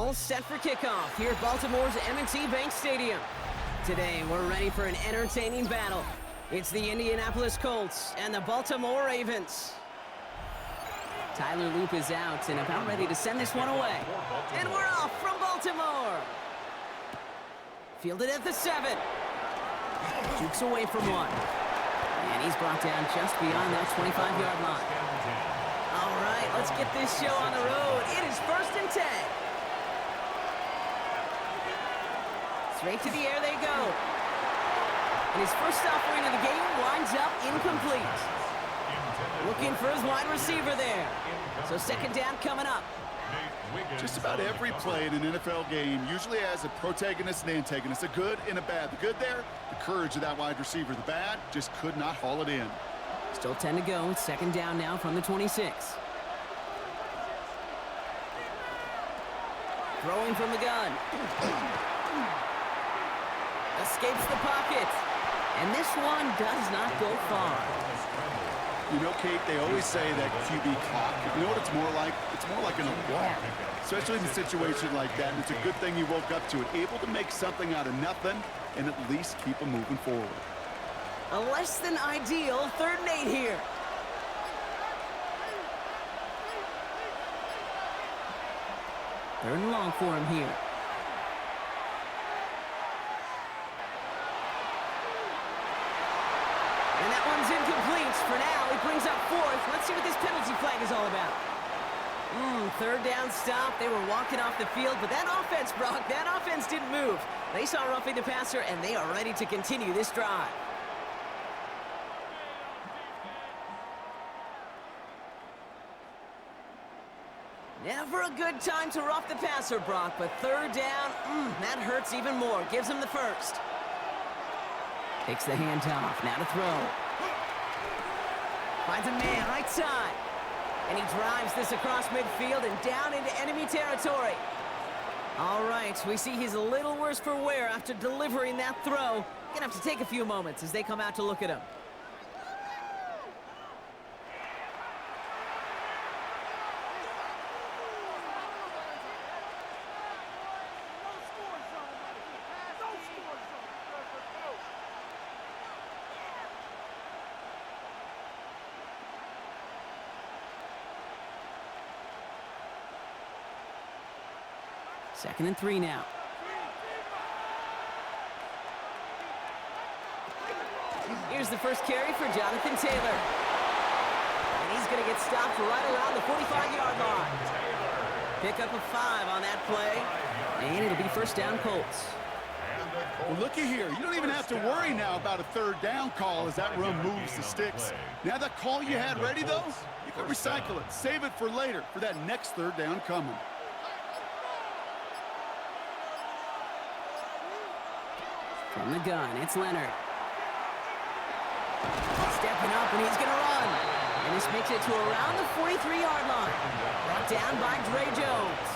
All set for kickoff here at Baltimore's M&T Bank Stadium. Today, we're ready for an entertaining battle. It's the Indianapolis Colts and the Baltimore Ravens. Tyler Loop is out and about ready to send this one away. And we're off from Baltimore. Fielded at the 7. Jukes away from one. And he's brought down just beyond that 25-yard line. All right, let's get this show on the road. It is 1st and 10. Straight to the air they go. And his first offering of the game winds up incomplete. Looking for his wide receiver there. So 2nd down coming up. Just about every play in an NFL game usually has a protagonist and antagonist, a good and a bad. The good there, the courage of that wide receiver. The bad, just could not haul it in. Still 10 to go. 2nd down now from the 26. Throwing from the gun. Escapes the pocket. And this one does not go far. You know, Kate, they always say that QB clock. You know what it's more like? It's more like an alarm, especially in a situation like that. And it's a good thing you woke up to it, able to make something out of nothing and at least keep them moving forward. A less than ideal 3rd and 8 here. Third and long for him here. And that one's incomplete. For now, he brings up 4th. Let's see what this penalty flag is all about. 3rd down stop. They were walking off the field, but that offense, Brock, that offense didn't move. They saw roughing the passer, and they are ready to continue this drive. Never a good time to rough the passer, Brock, but 3rd down, that hurts even more. Gives him the 1st. Takes the handoff, now to throw. Finds a man, right side. And he drives this across midfield and down into enemy territory. All right, we see he's a little worse for wear after delivering that throw. Gonna have to take a few moments as they come out to look at him. Second and 3 now. Here's the first carry for Jonathan Taylor. And he's going to get stopped right around the 45-yard line. Pick up a 5 on that play. And it'll be 1st down Colts. Well, looky here. You don't even have to worry now about a 3rd down call as that run moves the sticks. Now that call you had ready, though, you can recycle it. Save it for later for that next 3rd down coming. From the gun, it's Leonard. Stepping up, and he's going to run. And this makes it to around the 43-yard line. Brought down by Dre Jones.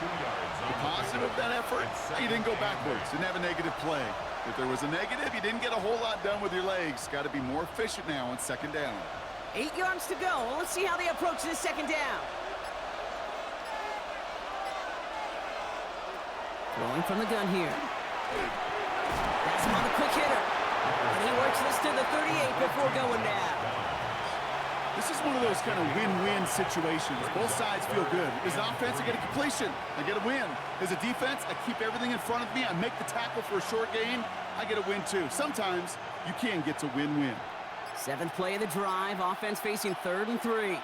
The positive of that effort, you didn't go backwards. Didn't have a negative play. If there was a negative, you didn't get a whole lot done with your legs. Got to be more efficient now on 2nd down. 8 yards to go. Let's see how they approach this 2nd down. Throwing from the gun here. That's him on the quick hitter. And he works this to the 38 before going down. This is one of those kind of win-win situations. Both sides feel good. As an offense, I get a completion. I get a win. As a defense, I keep everything in front of me. I make the tackle for a short gain. I get a win, too. Sometimes, you can get to win-win. 7th play of the drive. Offense facing 3rd and 3.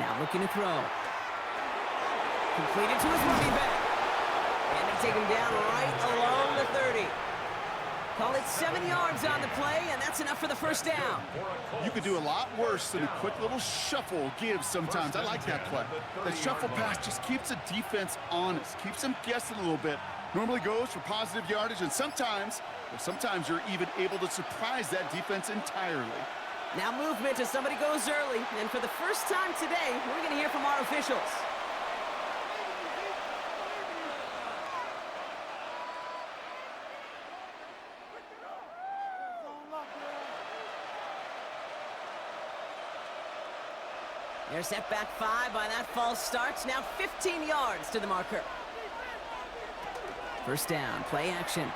Now looking to throw. Completed to his running back. And they take him down right along the 30. Call it 7 yards on the play, and that's enough for the 1st down. You could do a lot worse than a quick little shuffle give sometimes. I like that play. That shuffle pass just keeps the defense honest, keeps them guessing a little bit. Normally goes for positive yardage, and sometimes you're even able to surprise that defense entirely. Now movement as somebody goes early, and for the first time today, we're going to hear from our officials. They're set back 5 by that false start. Now 15 yards to the marker. First down, play action.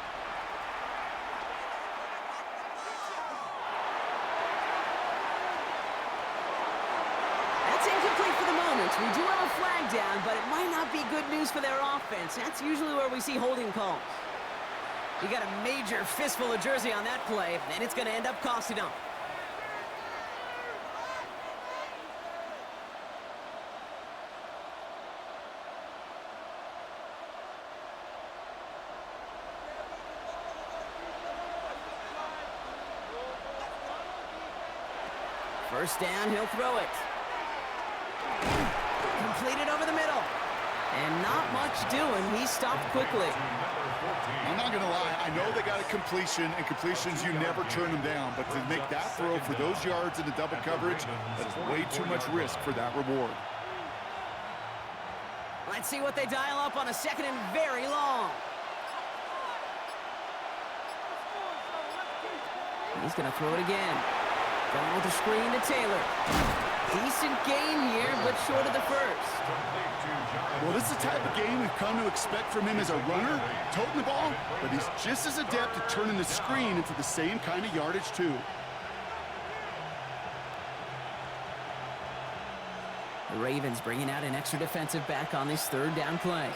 That's incomplete for the moment. We do have a flag down, but it might not be good news for their offense. That's usually where we see holding calls. You got a major fistful of jersey on that play, and it's going to end up costing them. First down, he'll throw it. Completed over the middle. And not much doing. He stopped quickly. I'm not going to lie. I know they got a completion, and completions, you never turn them down. But to make that throw for those yards in the double coverage, that's way too much risk for that reward. Let's see what they dial up on a second and very long. He's going to throw it again. Going with the screen to Taylor. Decent gain here, but short of the first. Well, this is the type of game we've come to expect from him as a runner, toting the ball, but he's just as adept at turning the screen into the same kind of yardage, too. The Ravens bringing out an extra defensive back on this third down play.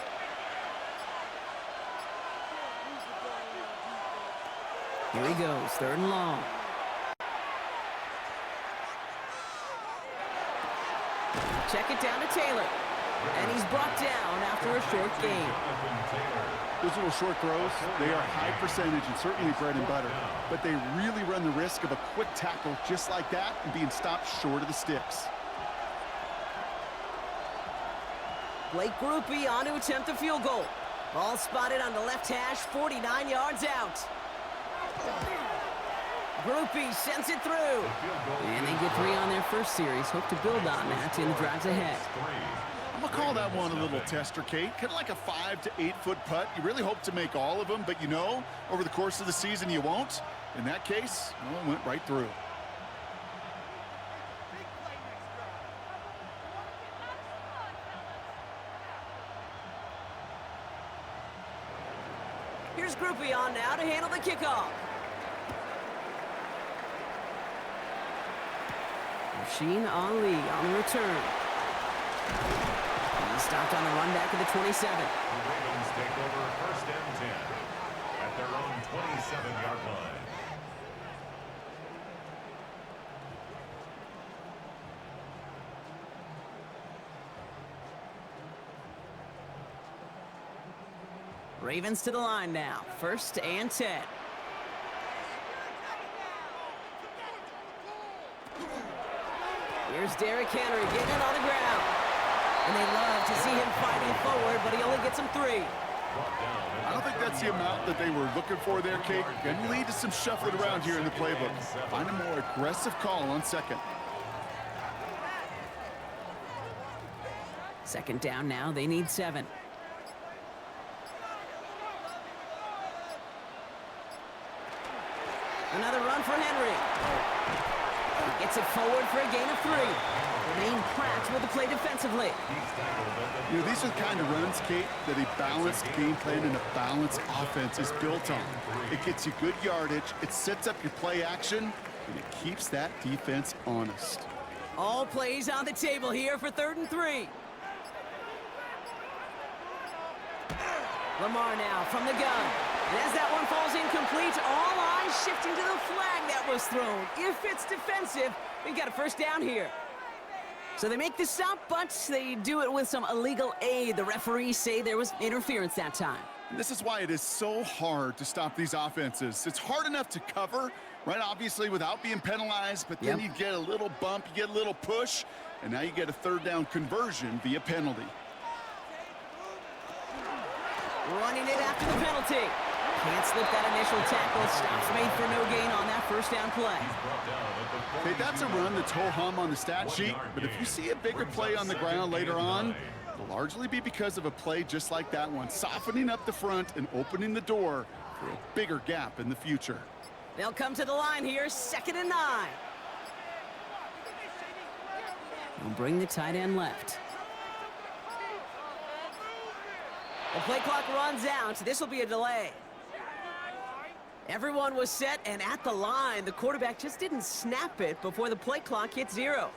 Here he goes, third and long. Check it down to Taylor. And he's brought down after a short gain. Those little short throws, they are high percentage and certainly bread and butter. But they really run the risk of a quick tackle just like that and being stopped short of the sticks. Blake Groupie on to attempt a field goal. Ball spotted on the left hash, 49 yards out. Groupie sends it through. And they get 3 on their first series. Hope to build on that in the drives ahead. I'm going to call that one a little tester, Kate. Kind of like a 5 to 8 foot putt. You really hope to make all of them, but you know, over the course of the season you won't. In that case, well, it went right through. Here's Groupie on now to handle the kickoff. Rasheen Ali on the return. He stopped on the run back of the 27. The Ravens take over first and 10 at their own 27-yard line. Ravens to the line now. First and 10. Here's Derrick Henry getting it on the ground. And they love to see him fighting forward, but he only gets him 3. I don't think that's the amount that they were looking for there, Kate. Can lead to some shuffling around here in the playbook. Find a more aggressive call on second. Second down now. They need 7. Another run for Henry. He gets it forward for a gain of 3. Remain Pratt with the play defensively. You know, these are the kind of runs, Kate, that a balanced game plan and a balanced offense is built on. It gets you good yardage, it sets up your play action, and it keeps that defense honest. All plays on the table here for 3rd and 3. Lamar now from the gun. And as that one falls incomplete, all eyes shifting to the flag that was thrown. If it's defensive, they've got a first down here. So they make the stop, but they do it with some illegal aid. The referees say there was interference that time. And this is why it is so hard to stop these offenses. It's hard enough to cover, right, obviously, without being penalized, but then you get a little bump, you get a little push, and now you get a 3rd down conversion via penalty. Running it after the penalty. Can't slip that initial tackle. Stops made for no gain on that first down play. Okay, that's a run that's ho-hum on the stat sheet, but if you see a bigger play on the ground later on, it'll largely be because of a play just like that one, softening up the front and opening the door for a bigger gap in the future. They'll come to the line here, 2nd and 9. He'll bring the tight end left. The play clock runs out. This will be a delay. Everyone was set and at the line. The quarterback just didn't snap it before the play clock hit 0.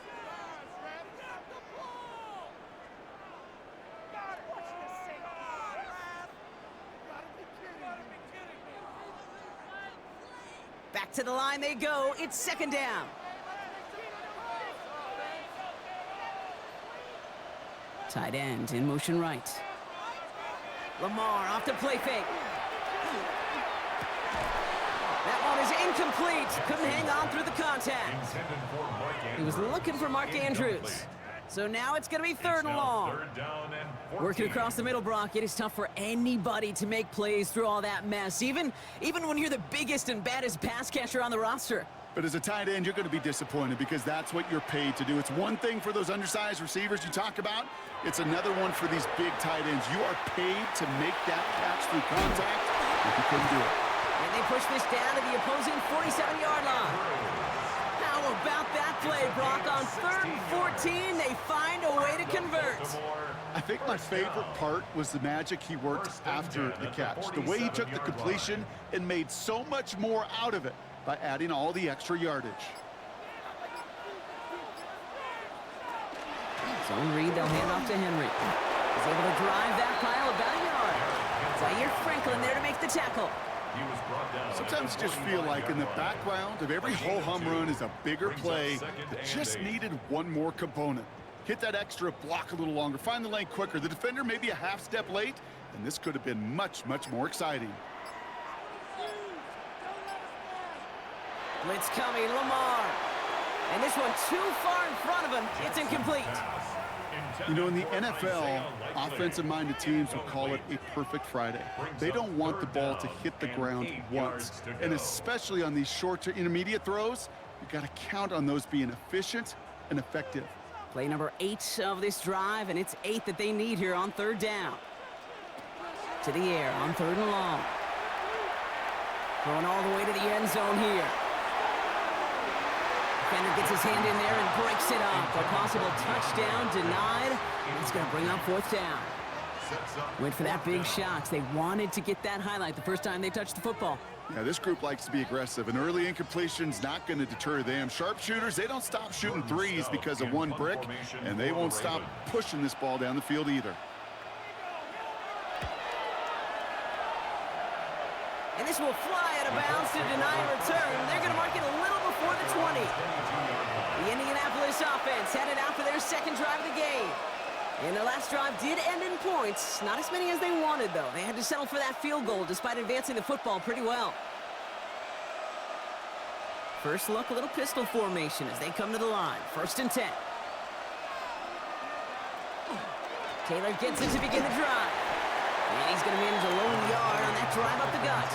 Back to the line they go. It's second down. Tight end in motion right. Lamar off the play fake. That one is incomplete. Couldn't hang on through the contact. He was looking for Mark Andrews. So now it's going to be third and long. Working across the middle, Brock, it is tough for anybody to make plays through all that mess, even when you're the biggest and baddest pass catcher on the roster. But as a tight end, you're going to be disappointed because that's what you're paid to do. It's one thing for those undersized receivers you talk about. It's another one for these big tight ends. You are paid to make that catch through contact, but you couldn't do it. And they push this down to the opposing 47-yard line. How about that play, Brock? On 3rd and 14, they find a way to convert. I think my favorite part was the magic he worked after the catch. The way he took the completion and made so much more out of it by adding all the extra yardage. Zone read, they'll hand off to Henry. He's able to drive that pile about a yard. Zaire Franklin there to make the tackle. Sometimes you just feel like in the background of every ho-hum run is a bigger play that just needed one more component. Hit that extra block a little longer, find the lane quicker. The defender maybe a half step late, and this could have been much, much more exciting. Blitz coming, Lamar. And this one too far in front of him. It's incomplete. You know, in the NFL, offensive-minded teams will call it a perfect Friday. They don't want the ball to hit the ground once. And especially on these short to intermediate throws, you've got to count on those being efficient and effective. Play number 8 of this drive, and it's 8 that they need here on 3rd down. To the air on 3rd and long. Going all the way to the end zone here. Defender gets his hand in there and breaks it up. A possible touchdown denied. It's going to bring up 4th down. Went for that big shot. They wanted to get that highlight the first time they touched the football. Yeah, this group likes to be aggressive. An early incompletion's not going to deter them. Sharpshooters, they don't stop shooting threes because of one brick, and they won't stop pushing this ball down the field either. And this will fly out of bounds to deny a return. They're going to mark it a little before the 20. The Indianapolis offense headed out for their second drive of the game. And their last drive did end in points. Not as many as they wanted, though. They had to settle for that field goal despite advancing the football pretty well. First look, a little pistol formation as they come to the line. 1st and 10. Taylor gets it to begin the drive. And he's going to manage a lone yard on that drive up the gut.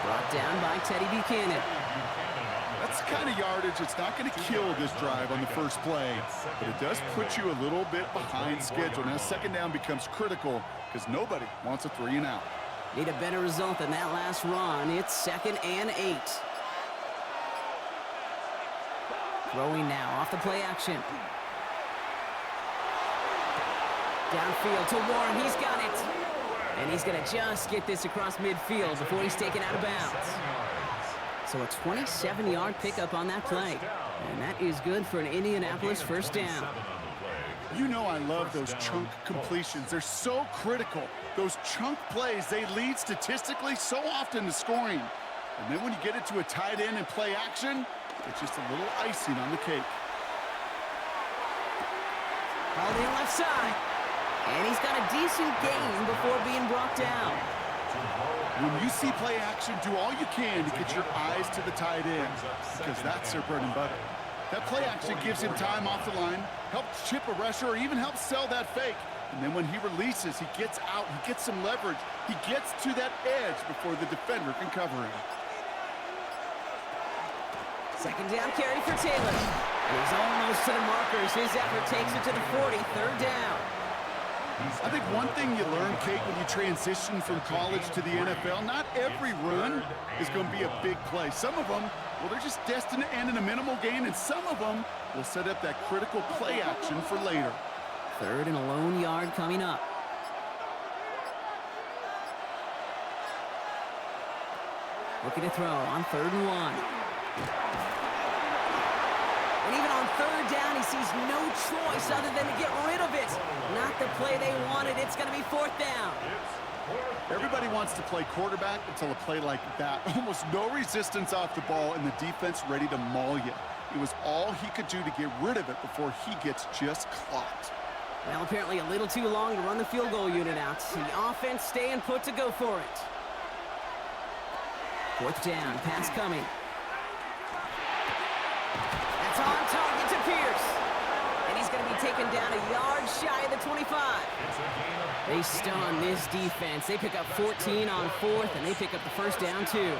Brought down by Teddy Buchanan. That's the kind of yardage that's not going to kill this drive on the first play, but it does put you a little bit behind schedule. Now, 2nd down becomes critical because nobody wants a 3 and out. Need a better result than that last run. It's 2nd and 8. Throwing now off the play action. Downfield to Warren. He's got it. And he's going to just get this across midfield before he's taken out of bounds. So a 27-yard pickup on that play. And that is good for an Indianapolis 1st down. You know I love those chunk completions. They're so critical. Those chunk plays, they lead statistically so often to scoring. And then when you get it to a tight end and play action, it's just a little icing on the cake. Called in left side. And he's got a decent gain before being brought down. When you see play action, do all you can to get your eyes to the tight end, because that's their bread and butter. That play action gives him time off the line, helps chip a rusher, or even helps sell that fake. And then when he releases, he gets out, he gets some leverage. He gets to that edge before the defender can cover him. 2nd down carry for Taylor. And he's almost to the markers. His effort takes it to the 40, 3rd down. I think one thing you learn, Kate, when you transition from college to the NFL, not every run is going to be a big play. Some of them Well, they're just destined to end in a minimal gain, and some of them will set up that critical play action for later. 3rd and a lone yard coming up. Looking to throw on 3rd and 1. And even on 3rd down, he sees no choice other than to get rid of it. Not the play they wanted. It's going to be 4th down. Everybody wants to play quarterback until a play like that. Almost no resistance off the ball and the defense ready to maul you. It was all he could do to get rid of it before he gets just clocked. Well, apparently a little too long to run the field goal unit out. The offense staying put to go for it. 4th down, pass coming. That's on target to Pierce. And he's going to be taken down a yard shy of the 25. They stun this defense. They pick up 14 on 4th, and they pick up the 1st down, too.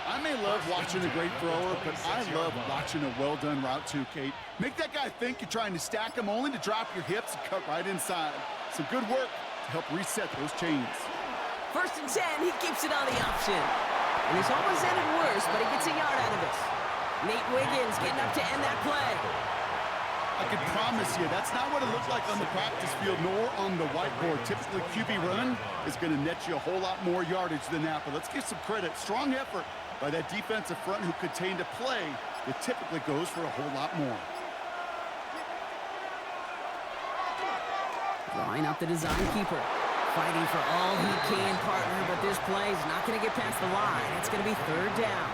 I may love watching a great thrower, but I love watching a well-done route, too, Kate. Make that guy think you're trying to stack him, only to drop your hips and cut right inside. Some good work to help reset those chains. 1st and 10, he keeps it on the option. And he's almost ended worse, but he gets a yard out of it. Nate Wiggins getting up to end that play. I can promise you, that's not what it looked like on the practice field, nor on the whiteboard. Typically, QB run is going to net you a whole lot more yardage than that. But let's give some credit. Strong effort by that defensive front who contained a play that typically goes for a whole lot more. Drawing up the design keeper. Fighting for all he can, partner, but this play is not going to get past the line. It's going to be 3rd down.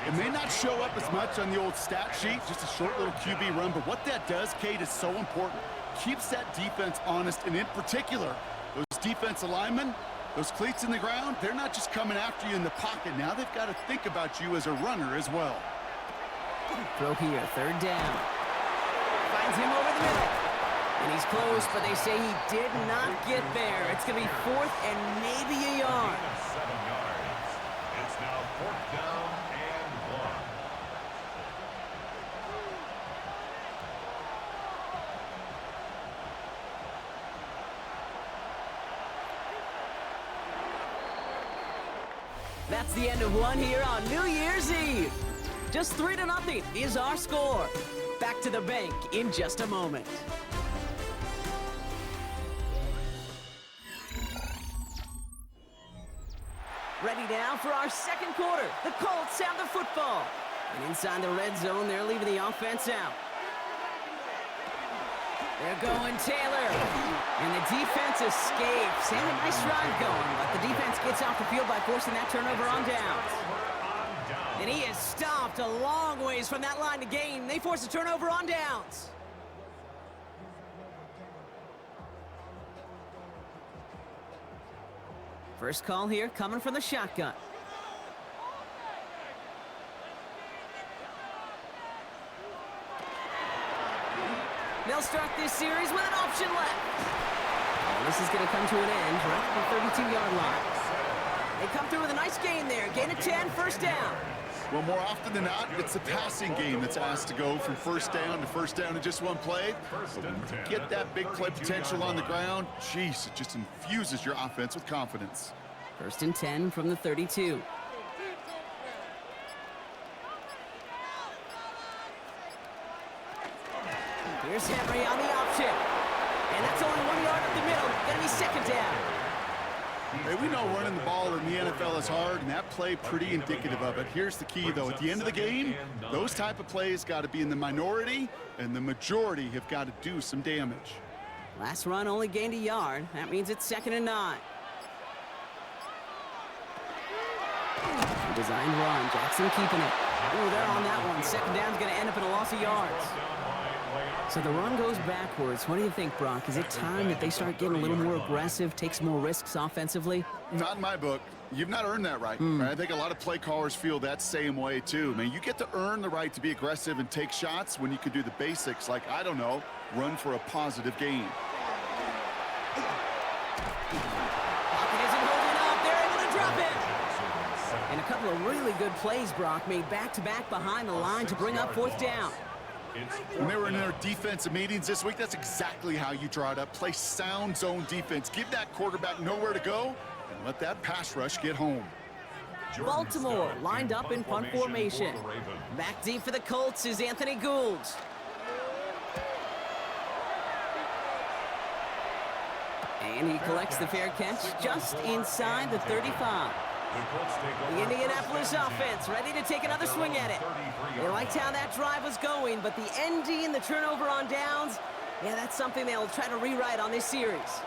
It may not show up as much on the old stat sheet, just a short little QB run, but what that does, Kate, is so important. Keeps that defense honest, and in particular, those defensive linemen, those cleats in the ground, they're not just coming after you in the pocket. Now they've got to think about you as a runner as well. Throw here, 3rd down. Finds him over the middle. And he's close, but they say he did not get there. It's going to be 4th and maybe a yard. 7 yards. It's now 4th down and 1. That's the end of one here on New Year's Eve. Just 3-0 is our score. Back to the bank in just a moment. Ready now for our 2nd quarter. The Colts have the football. And inside the red zone, they're leaving the offense out. They're going Taylor. And the defense escapes. They have a nice drive going, but the defense gets off the field by forcing that turnover on downs. And he is stopped a long ways from that line to gain. They force a turnover on downs. First call here coming from the shotgun. They'll start this series with an option left. Oh, this is going to come to an end right at the 32-yard line. They come through with a nice gain there. Gain of 10, 1st down. Well, more often than not, it's the passing game that's asked to go from 1st down in just one play. But when you get that big play potential on the ground, geez, it just infuses your offense with confidence. 1st and 10 from the 32. Here's Henry on the option. And that's only 1 yard up the middle. Gonna be 2nd down. Hey, we know running the ball in the NFL is hard, and that play pretty indicative of it. Here's the key, though. At the end of the game, those type of plays got to be in the minority, and the majority have got to do some damage. Last run only gained a yard. That means it's 2nd and 9. Designed run. Jackson keeping it. Ooh, they're on that one. 2nd down's going to end up in a loss of yards. So the run goes backwards. What do you think, Brock? Is it time that they start getting a little more aggressive, take some more risks offensively? Not in my book. You've not earned that right. I think a lot of play callers feel that same way, too. Man, you get to earn the right to be aggressive and take shots when you can do the basics, like, I don't know, run for a positive gain. Pocket isn't holding up. They're able to drop it. And a couple of really good plays, Brock, made back-to-back behind the line to bring up 4th down. When they were in their defensive meetings this week, that's exactly how you draw it up. Play sound zone defense. Give that quarterback nowhere to go and let that pass rush get home. Baltimore lined up in punt formation. Back deep for the Colts is Anthony Gould. And he collects the fair catch just inside the 35. The Indianapolis offense ready to take another swing at it. They liked how that drive was going, but the ND and the turnover on downs, yeah, that's something they'll try to rewrite on this series.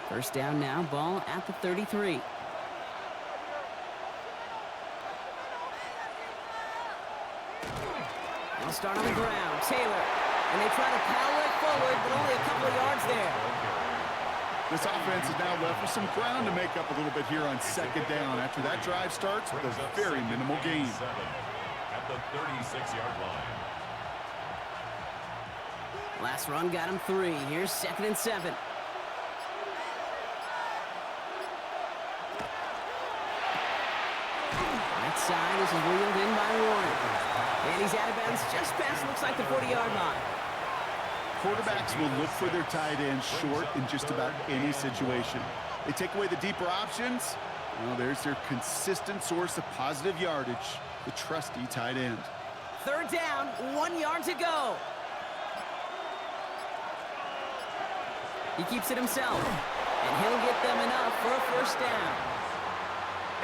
First down now, ball at the 33. They'll start on the ground. Taylor. And they try to paddle it forward, but only a couple of yards there. This offense is now left with some ground to make up a little bit here on second down after that drive starts with a very minimal gain. At the 36-yard line. Last run got him 3. Here's 2nd and 7. Right side, this is wheeled in by Warren. And he's out of bounds just past, looks like the 40-yard line. Quarterbacks will look for their tight end short in just about any situation. They take away the deeper options. Well, there's their consistent source of positive yardage, the trusty tight end. 3rd down, 1 yard to go. He keeps it himself, and he'll get them enough for a first down.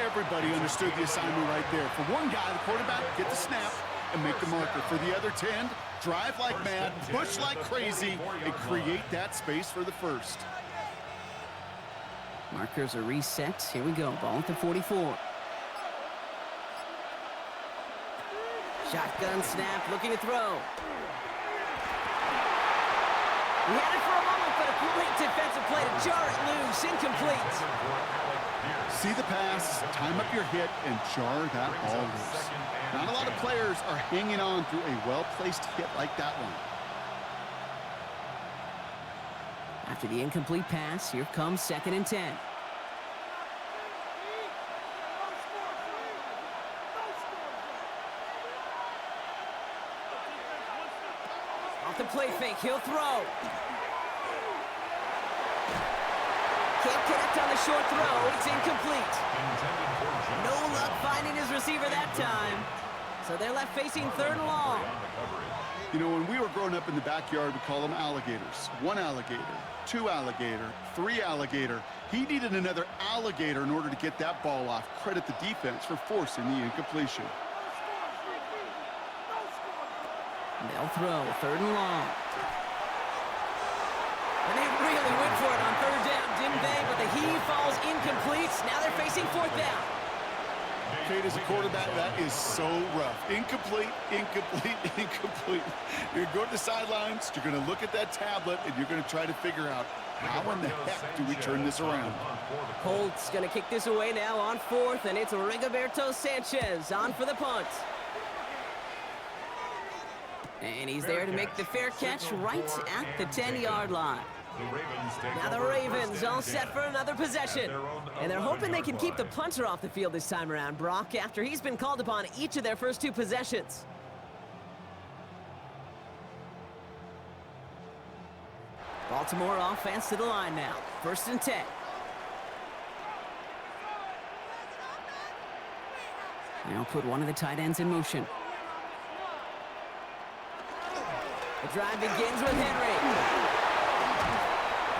Everybody understood the assignment right there. For one guy, the quarterback, get the snap and make the marker. For the other 10, drive like mad, push like crazy, and create that space for the first. Markers are reset. Here we go. Ball at the 44. Shotgun snap, looking to throw. He had it for a moment, but a great defensive play to jar it loose. Incomplete. See the pass, time up your hit, and jar that ball loose. Not a lot of players are hanging on through a well-placed hit like that one. After the incomplete pass, here comes 2nd and 10. Off the play fake, he'll throw. Can't connect on the short throw. It's incomplete. No luck finding his receiver that time. So they're left facing 3rd and long. You know, when we were growing up in the backyard, we call them alligators. 1 alligator, 2 alligator, 3 alligator. He needed another alligator in order to get that ball off. Credit the defense for forcing the incompletion. They'll throw 3rd and long. And they really went for it on 3rd down, didn't they? But the heave falls incomplete. Now they're facing 4th down. Kate, as a quarterback, that is so rough. Incomplete, incomplete, incomplete. You're going to go to the sidelines, you're going to look at that tablet, and you're going to try to figure out how in the heck do we turn this around. Colts going to kick this away now on 4th, and it's Rigoberto Sanchez on for the punt. And he's there to make the fair catch right at the 10-yard line. Now the Ravens all set for another possession. And they're hoping they can keep the punter off the field this time around, Brock, after he's been called upon each of their first 2 possessions. Baltimore offense to the line now. 1st and 10. Now put one of the tight ends in motion. The drive begins with Henry.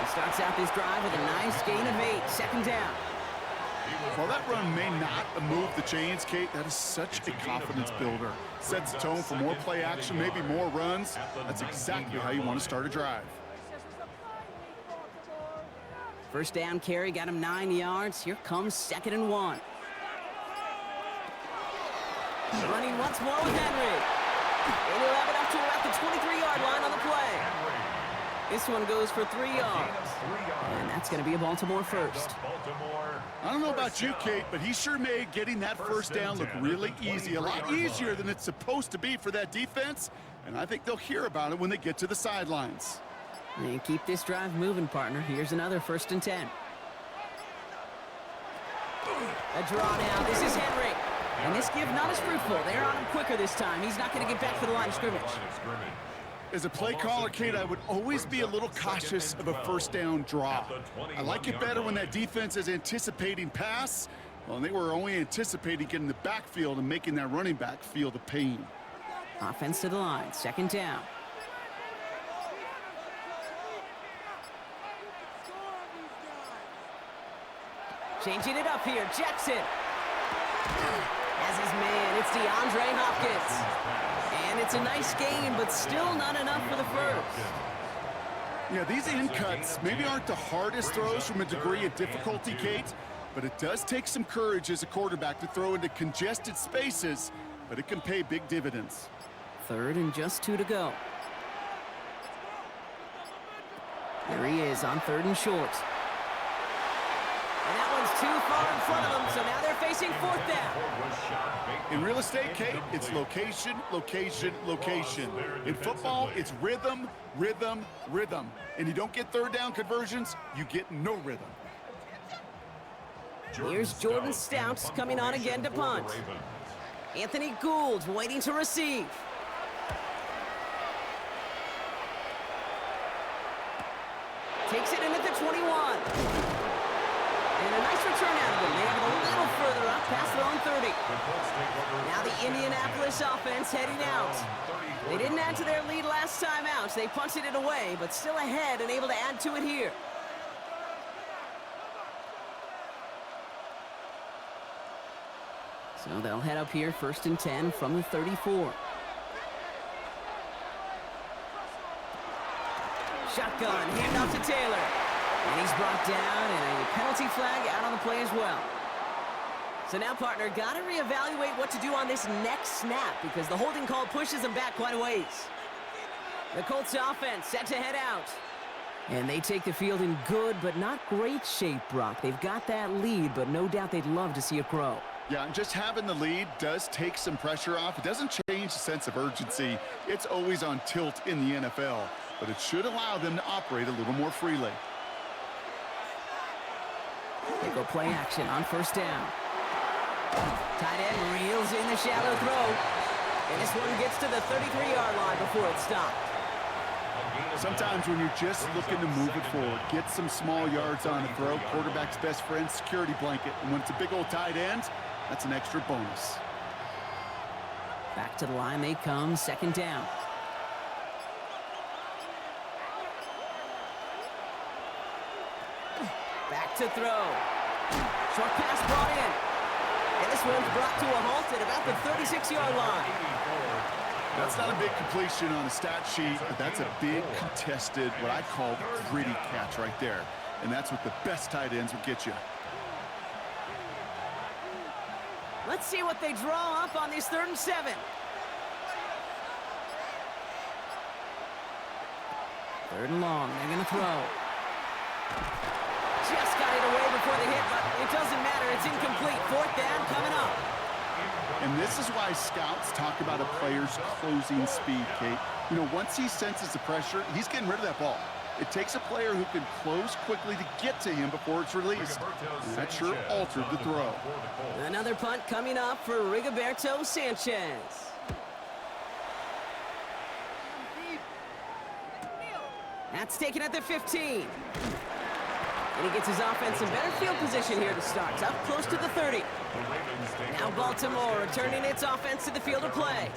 He starts out this drive with a nice gain of 8. 2nd down. While that run may not move the chains, Kate, that is such a confidence builder. Sets the tone for more play action, maybe more runs. That's exactly how you want to start a drive. First down carry got him 9 yards. Here comes 2nd and 1. Running once more with Henry. And he'll have it up to about the 23-yard line on the play. This one goes for 3 yards. And that's going to be a Baltimore first. I don't know about you, Kate, but he sure made getting that first down look really easy. A lot easier than it's supposed to be for that defense. And I think they'll hear about it when they get to the sidelines. And keep this drive moving, partner. Here's another 1st and 10. A draw now. This is Henry. And this give not as fruitful. They're on him quicker this time. He's not going to get back to the line of scrimmage. As a play caller, Kate, I would always be a little cautious of a first down draw. I like it better when that defense is anticipating pass. Well, they were only anticipating getting the backfield and making that running back feel the pain. Offense to the line, second down. Changing it up here, Jackson. As his man, it's DeAndre Hopkins. And it's a nice game, but still not enough for the first. Yeah, these in cuts maybe aren't the hardest throws from a degree of difficulty, Kate, but it does take some courage as a quarterback to throw into congested spaces, but it can pay big dividends. Third and just 2 to go. There he is on 3rd and short. And that one's too far in front of them, so now they're facing 4th down. In real estate, Kate, it's location, location, location. In football, it's rhythm, rhythm, rhythm. And you don't get 3rd down conversions, you get no rhythm. Here's Jordan Stout coming on again to punt. Anthony Gould waiting to receive. Takes it in at the 21. And a nice return out of them. They have it a little further up past their own 30. Now the Indianapolis offense heading out. They didn't add to their lead last time out. They punted it away, but still ahead and able to add to it here. So they'll head up here, 1st and 10 from the 34. Shotgun, handoff to Taylor. And he's brought down, and a penalty flag out on the play as well. So now, partner, got to reevaluate what to do on this next snap because the holding call pushes them back quite a ways. The Colts offense set to head out. And they take the field in good but not great shape, Brock. They've got that lead, but no doubt they'd love to see it grow. Yeah, and just having the lead does take some pressure off. It doesn't change the sense of urgency. It's always on tilt in the NFL, but it should allow them to operate a little more freely. They go play action on 1st down. Tight end reels in the shallow throw. And this one gets to the 33-yard line before it's stopped. Sometimes when you're just looking to move it forward, get some small yards on the throw, quarterback's best friend, security blanket. And when it's a big old tight end, that's an extra bonus. Back to the line they come, 2nd down. Back to throw. Short pass brought in. And this one's brought to a halt at about the 36-yard line. That's not a big completion on the stat sheet, but that's a big contested, what I call gritty catch right there. And that's what the best tight ends will get you. Let's see what they draw up on this 3rd and 7. 3rd and long, they're going to throw. Just got it away before the hit, but it doesn't matter. It's incomplete. 4th down coming up. And this is why scouts talk about a player's closing speed, Kate. You know, once he senses the pressure, he's getting rid of that ball. It takes a player who can close quickly to get to him before it's released. And that sure altered the throw. Another punt coming up for Rigoberto Sanchez. That's taken at the 15. And he gets his offense in better field position here to start. Up close to the 30. Now Baltimore returning its offense to the field of play.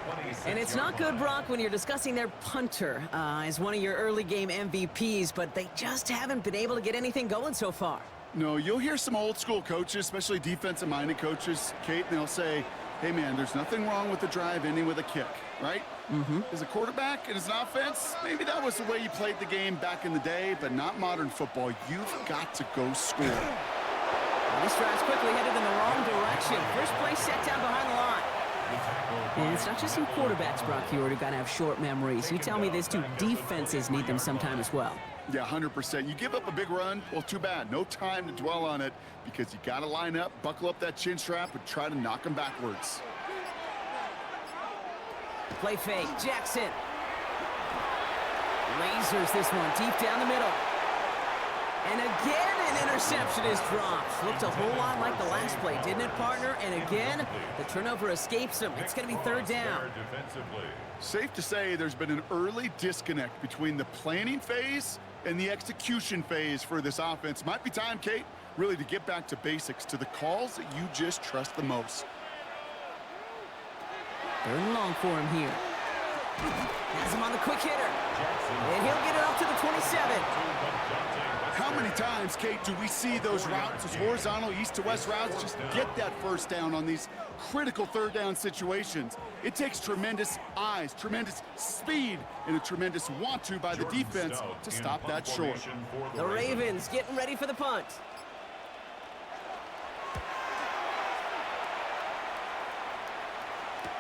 And it's not good, Brock, when you're discussing their punter as one of your early game MVPs, but they just haven't been able to get anything going so far. No, you'll hear some old school coaches, especially defensive-minded coaches, Kate, and they'll say, hey, man, there's nothing wrong with the drive ending with a kick, right? As a quarterback and as an offense, maybe that was the way you played the game back in the day, but not modern football. You've got to go score. Well, this drive's quickly headed in the wrong direction. First play set down behind the line. And it's not just some quarterbacks, Brock, who got to have short memories. You tell me this too, defenses need them sometime as well. Yeah, 100%. You give up a big run, well, too bad. No time to dwell on it because you got to line up, buckle up that chin strap, and try to knock them backwards. Play fake, Jackson. Lasers this one deep down the middle. And again, an interception is dropped. Looked a whole lot like the last play, didn't it, partner? And again, the turnover escapes him. It's going to be third down. Safe to say there's been an early disconnect between the planning phase and the execution phase for this offense. Might be time, Kate, really to get back to basics, to the calls that you just trust the most. Third and long for him here. Has him on the quick hitter. And he'll get it up to the 27. How many times, Kate, do we see those routes, those horizontal east to west routes, just get that first down on these critical third down situations? It takes tremendous eyes, tremendous speed, and a tremendous want-to by the defense to stop that short. The Ravens getting ready for the punt.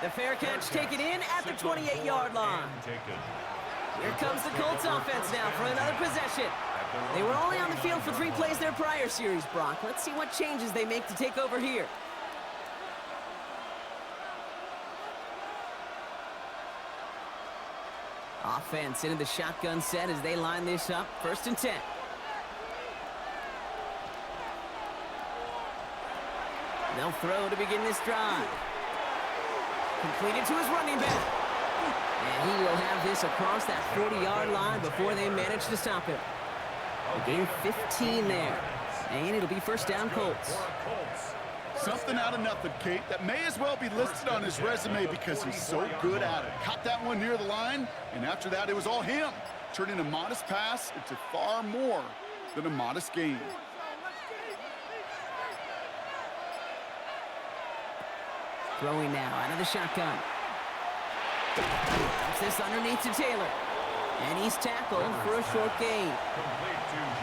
The fair catch taken in at the 28-yard line. Here comes the Colts offense now for another possession. They were only on the field for 3 plays their prior series, Brock. Let's see what changes they make to take over here. Offense into the shotgun set as they line this up. 1st and 10. They'll throw to begin this drive. Completed to his running back. And he will have this across that 40-yard line before they manage to stop him. A gain 15 there. And it'll be first down Colts. Something out of nothing, Kate, that may as well be listed on his resume because he's so good at it. Caught that one near the line, and after that it was all him. Turning a modest pass into far more than a modest gain. Throwing now out of the shotgun. Dumps this underneath to Taylor. And he's tackled for a short gain.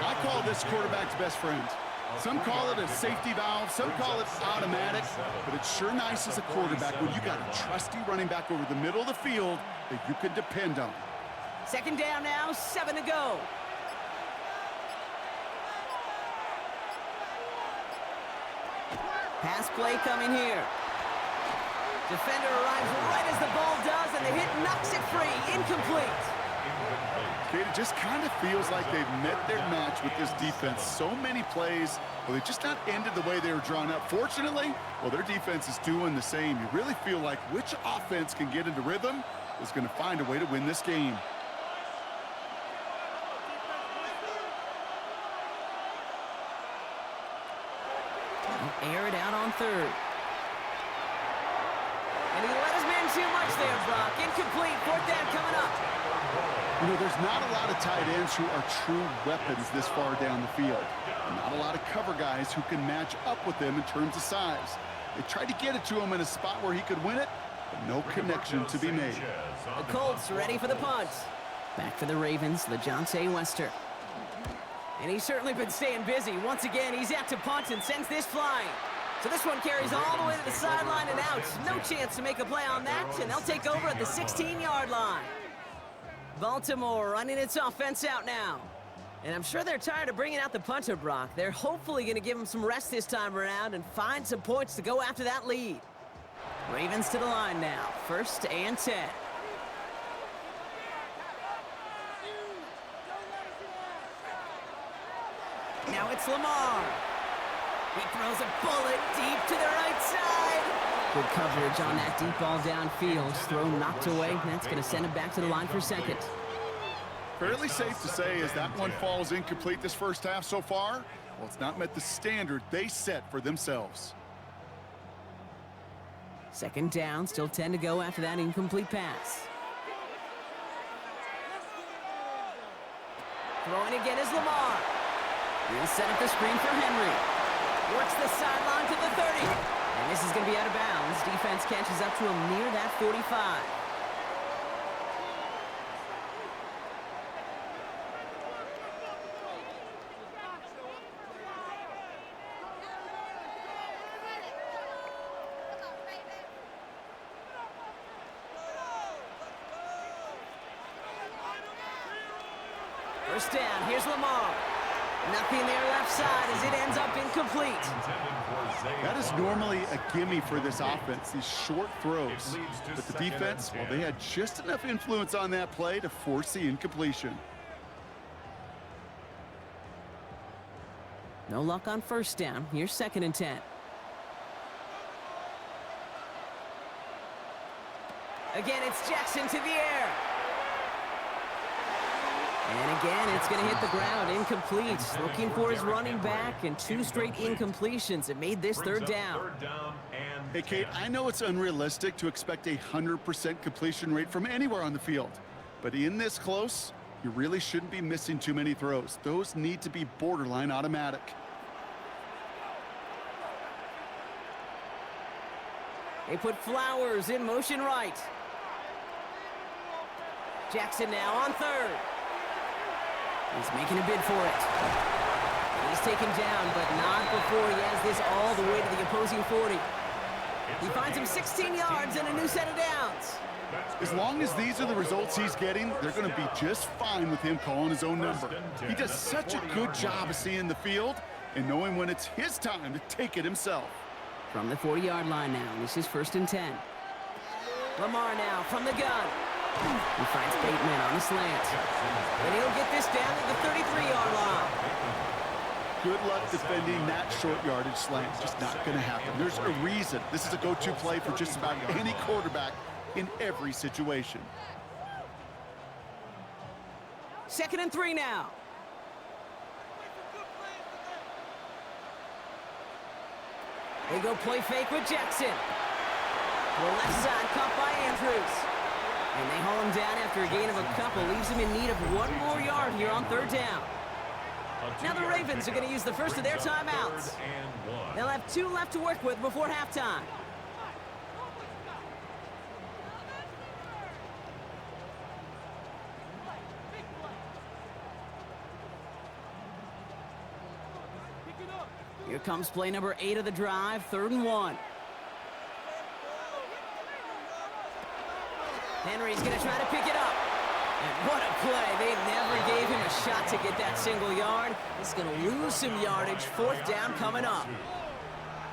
I call this quarterback's best friend. Some call it a safety valve, some call it automatic, but it's sure nice as a quarterback when you got a trusty running back over the middle of the field that you can depend on. 2nd down now, 7 to go. Pass play coming here. Defender arrives right as the ball does, and the hit knocks it free. Incomplete. Kate, it just kind of feels like they've met their match with this defense. So many plays, well, they just not ended the way they were drawn up. Fortunately, well, their defense is doing the same. You really feel like which offense can get into rhythm is going to find a way to win this game. Air it out on 3rd. And he let his man too much there, Brock. Incomplete. 4th down coming up. You know, there's not a lot of tight ends who are true weapons this far down the field. Not a lot of cover guys who can match up with them in terms of size. They tried to get it to him in a spot where he could win it, but no connection to be made. The Colts ready for the punt. Back for the Ravens, LeJohntay Wester. And he's certainly been staying busy. Once again, he's out to punt and sends this flying. So this one carries all the way to the sideline and out. No chance to make a play on that, and they'll take over at the 16-yard line. Baltimore running its offense out now. And I'm sure they're tired of bringing out the punter, Brock. They're hopefully going to give him some rest this time around and find some points to go after that lead. Ravens to the line now. 1st and 10. Now it's Lamar. He throws a bullet deep to the right side. Good coverage on that deep ball downfield. Throw knocked away. That's going to send him back to the line for 2nd. Fairly safe to say as that one falls incomplete this first half so far, well, it's not met the standard they set for themselves. 2nd down, still 10 to go after that incomplete pass. Throwing again is Lamar. He'll set up the screen for Henry. Works the sideline to the 30. And this is going to be out of bounds. Defense catches up to him near that 45. First down, here's Lamar. Nothing there left side as it ends up incomplete. That is normally a gimme for this offense, these short throws. But the defense, well, they had just enough influence on that play to force the incompletion. No luck on first down. Here's 2nd and 10. Again, it's Jackson to the air. And again, it's going to hit the ground. Incomplete. Looking for his running back, and 2 straight incompletions. It made this 3rd down. Hey, Kate, I know it's unrealistic to expect a 100% completion rate from anywhere on the field. But in this close, you really shouldn't be missing too many throws. Those need to be borderline automatic. They put Flowers in motion right. Jackson now on 3rd. He's making a bid for it. He's taken down, but not before he has this all the way to the opposing 40. He finds him 16 yards and a new set of downs. As long as these are the results he's getting, they're going to be just fine with him calling his own number. He does such a good job of seeing the field and knowing when it's his time to take it himself. From the 40-yard line now, this is 1st and 10. Lamar now from the gun. He finds Bateman on the slant. And he'll get this down to the 33-yard line. Good luck defending that short yardage slant. Just not going to happen. There's a reason this is a go-to play for just about any quarterback in every situation. 2nd and 3 now. They go play fake with Jackson. The left side caught by Andrews. And they haul him down after a gain of a couple. Leaves him in need of 1 more yard here on 3rd down. Now the Ravens are going to use the first of their timeouts. They'll have 2 left to work with before halftime. Here comes play number 8 of the drive, 3rd and 1. Henry's going to try to pick it up. And what a play. They never gave him a shot to get that single yard. He's going to lose some yardage. 4th down coming up.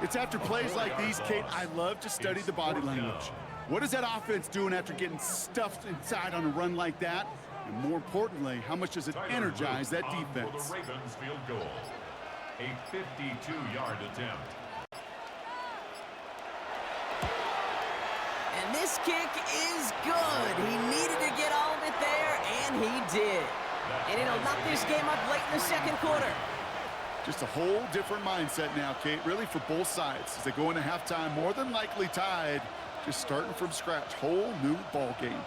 It's after plays like these, Kate, I love to study the body language. What is that offense doing after getting stuffed inside on a run like that? And more importantly, how much does it energize that defense? The Ravens field goal. A 52-yard attempt. And this kick is good. He needed to get all of it there, and he did. And it'll knock this game up late in the 2nd quarter. Just a whole different mindset now, Kate, really for both sides. As they go into halftime, more than likely tied, just starting from scratch. Whole new ball game.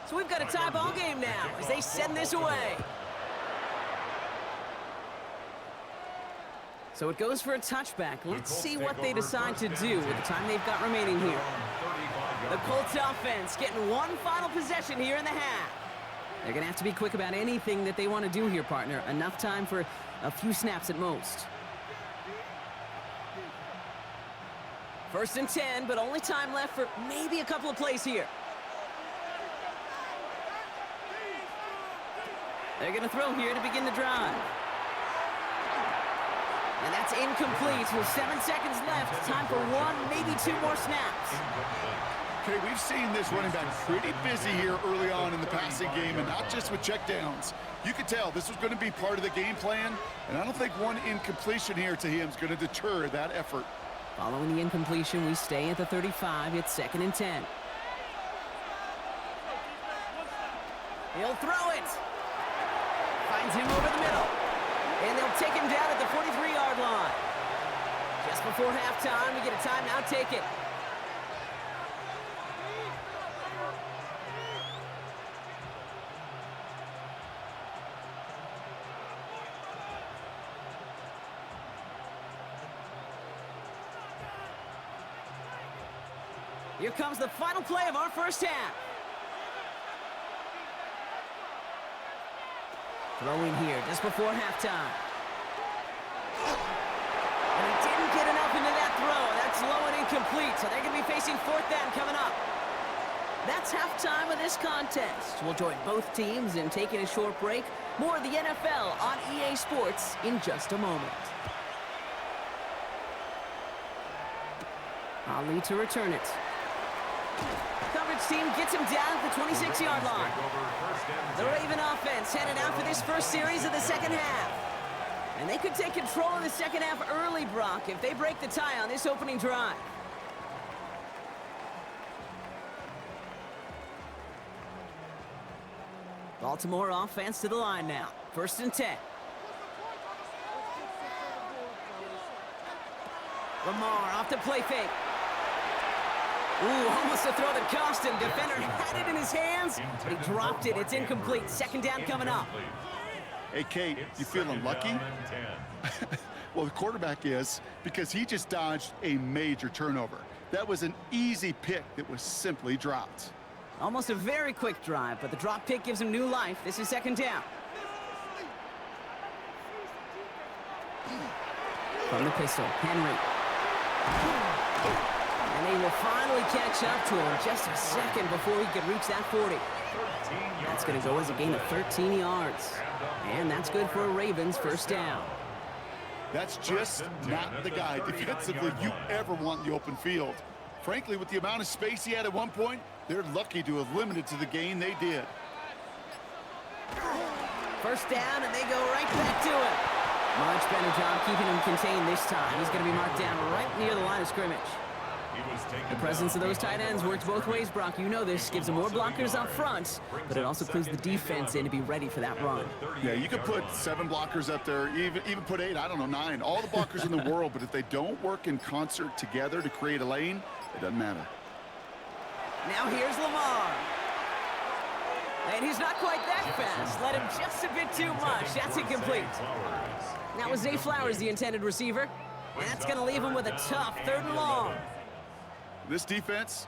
So we've got a tie ball game now as they send this away. So it goes for a touchback. Let's see what they decide to do with the time they've got remaining here. The Colts offense getting 1 final possession here in the half. They're going to have to be quick about anything that they want to do here, partner. Enough time for a few snaps at most. 1st and 10, but only time left for maybe a couple of plays here. They're going to throw here to begin the drive. And that's incomplete with 7 seconds left. Time for 1, maybe 2 more snaps. Okay, we've seen this running back pretty busy here early on in the passing game, and not just with checkdowns. You could tell this was going to be part of the game plan, and I don't think 1 incompletion here to him is going to deter that effort. Following the incompletion, we stay at the 35. It's 2nd and 10. He'll throw it. Finds him over the middle. And they'll take him down at the 43-yard line. Just before halftime, we get a timeout. Take it. Here comes the final play of our first half. Throwing here just before halftime. And he didn't get enough into that throw. That's low and incomplete, so they're going to be facing 4th down coming up. That's halftime of this contest. We'll join both teams in taking a short break. More of the NFL on EA Sports in just a moment. Ali to return it. Coverage team gets him down at the 26-yard line. The Raven offense headed out for this first series of the second half. And they could take control of the second half early, Brock, if they break the tie on this opening drive. Baltimore offense to the line now. 1st and 10. Lamar off the play fake. Ooh, almost a throw that cost him. Defender had it in his hands, but he dropped it. It's incomplete. Second down coming up. Hey, Kate, you feeling lucky? Well, the quarterback is, because he just dodged a major turnover. That was an easy pick that was simply dropped. Almost a very quick drive, but the drop pick gives him new life. This is second down. From the pistol, Henry. And they will finally catch up to him just a second before he could reach that 40. That's going to go as a gain of 13 yards. And that's good for a Ravens first down. That's just not the guy defensively you ever want in the open field. Frankly, with the amount of space he had at one point, they're lucky to have limited to the gain they did. First down, and they go right back to it. Much better job keeping him contained this time. He's going to be marked down right near the line of scrimmage. The presence of those tight ends works both ways, Brock. You know this. Gives them more blockers up front, but it also clues the defense in to be ready for that run. Yeah, you could put 7 blockers up there, even put 8, I don't know, 9. All the blockers in the world, but if they don't work in concert together to create a lane, it doesn't matter. Now here's Lamar. And he's not quite that fast. Let him just a bit too much. That's incomplete. That was Zay Flowers, the intended receiver. And that's going to leave him with a tough 3rd and long. This defense,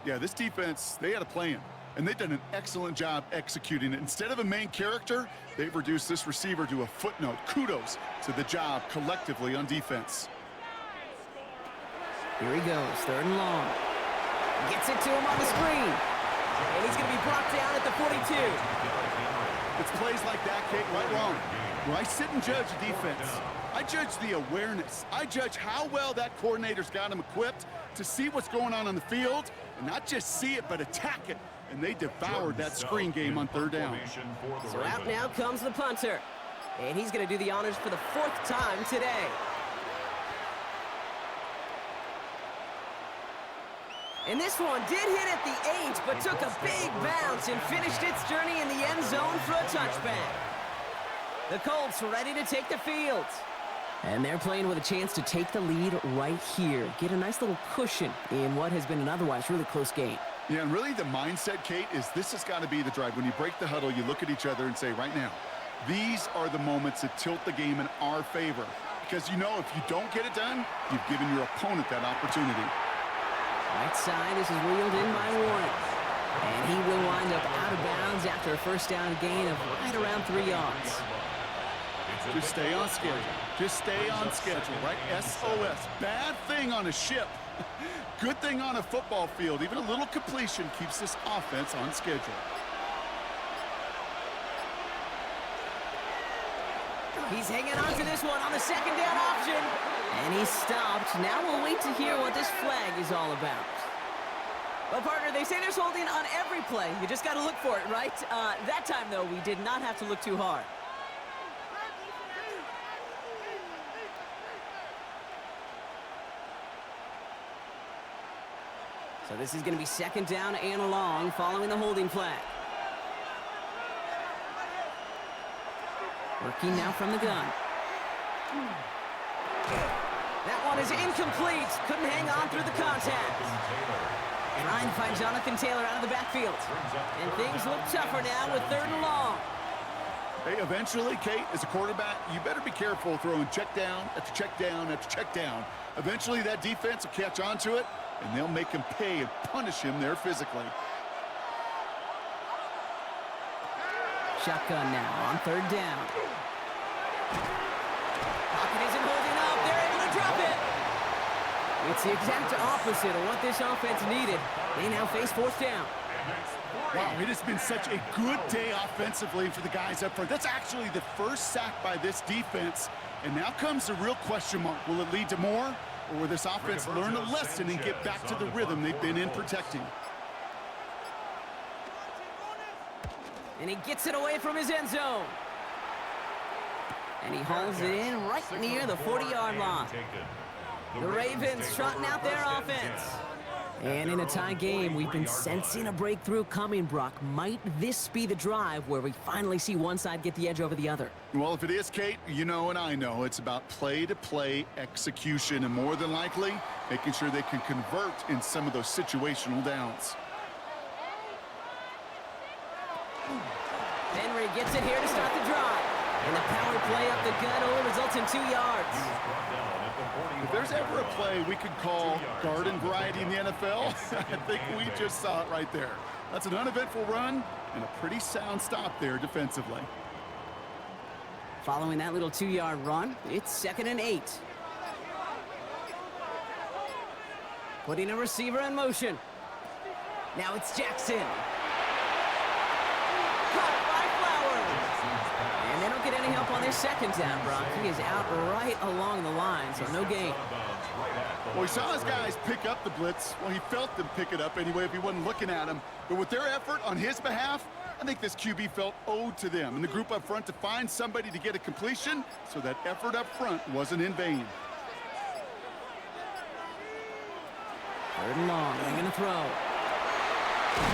they had a plan. And they've done an excellent job executing it. Instead of a main character, they've reduced this receiver to a footnote. Kudos to the job collectively on defense. Here he goes, 3rd and long. Gets it to him on the screen. And he's going to be brought down at the 42. It's plays like that, Kate, right wrong. When I sit and judge a defense, I judge the awareness. I judge how well that coordinator's got him equipped to see what's going on the field, and not just see it, but attack it. And they devoured that screen game on 3rd down. So out now comes the punter. And he's going to do the honors for the 4th time today. And this one did hit at the 8, but took a big bounce and finished its journey in the end zone for a touchback. The Colts ready to take the field. And they're playing with a chance to take the lead right here. Get a nice little cushion in what has been an otherwise really close game. Yeah, and really the mindset, Kate, is this has got to be the drive. When you break the huddle, you look at each other and say, right now, these are the moments that tilt the game in our favor. Because you know if you don't get it done, you've given your opponent that opportunity. Right side, this is reeled in by Warren. And he will wind up out of bounds after a first down gain of right around 3 yards. Just stay on schedule. Just stay on schedule, right? SOS. Bad thing on a ship. Good thing on a football field. Even a little completion keeps this offense on schedule. He's hanging on to this one on the 2nd down option. And he's stopped. Now we'll wait to hear what this flag is all about. Well, partner, they say there's holding on every play. You just got to look for it, right? That time, though, we did not have to look too hard. So this is going to be 2nd down and long following the holding flag. Working now from the gun. That one is incomplete. Couldn't hang on through the contact. Trying to find Jonathan Taylor out of the backfield. And things look tougher now with 3rd and long. Hey, eventually, Kate, as a quarterback, you better be careful throwing check down after check down after check down. Eventually, that defense will catch on to it, and they'll make him pay and punish him there physically. Shotgun now on 3rd down. Pocket isn't holding up. They're able to drop it. It's the exact opposite of what this offense needed. They now face 4th down. Wow, it has been such a good day offensively for the guys up front. That's actually the first sack by this defense. And now comes the real question mark. Will it lead to more? Or will this offense learn a lesson and get back to the rhythm they've been in protecting? And he gets it away from his end zone. And he hauls it in right near the 40-yard line. The Ravens trotting out their offense. And in a tie game, we've been sensing a breakthrough coming, Brock. Might this be the drive where we finally see one side get the edge over the other? Well, if it is, Kate, you know and I know it's about play-to-play execution, and more than likely, making sure they can convert in some of those situational downs. Henry gets it here to start the drive. And the power play up the gut only results in 2 yards. If there's ever a play we could call garden variety in the NFL, I think we just saw it right there. That's an uneventful run and a pretty sound stop there defensively. Following that little 2-yard run, it's 2nd and 8. Putting a receiver in motion. Now it's Jackson. Caught by Flowers. And they don't get any help on their second down, Brock. He is out right along the line, so no gain. Well, he saw his guys pick up the blitz. Well, he felt them pick it up anyway if he wasn't looking at him. But with their effort on his behalf, I think this QB felt owed to them and the group up front to find somebody to get a completion, so that effort up front wasn't in vain. 3rd and long, they're going to throw.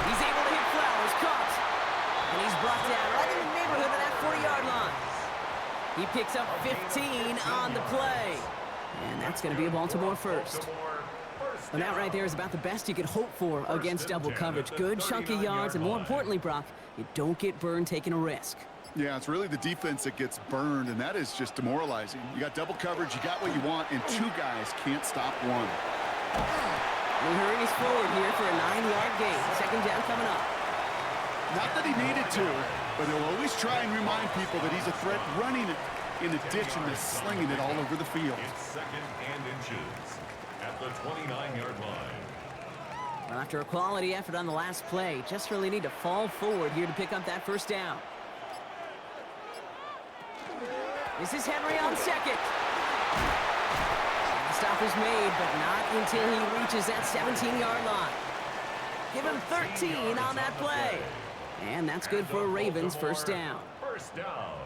He's able to hit Flowers, caught. And he's brought down right in the neighborhood of that 40-yard line. He picks up 15 on the play. And that's going to be a Baltimore first. Well, that right there is about the best you could hope for against double coverage. Good chunky yards, and more importantly, Brock, you don't get burned taking a risk. Yeah, it's really the defense that gets burned, and that is just demoralizing. You got double coverage, you got what you want, and 2 guys can't stop one. We're hurrying us forward here for a 9-yard gain. 2nd down coming up. Not that he needed to, but he'll always try and remind people that he's a threat running it, in addition to slinging it all over the field. It's 2nd and inches at the 29-yard line. Well, after a quality effort on the last play, just really need to fall forward here to pick up that 1st down. This is Henry on 2nd. The stop is made, but not until he reaches that 17-yard line. Give him 13 on that play. And that's good for a Ravens 1st down.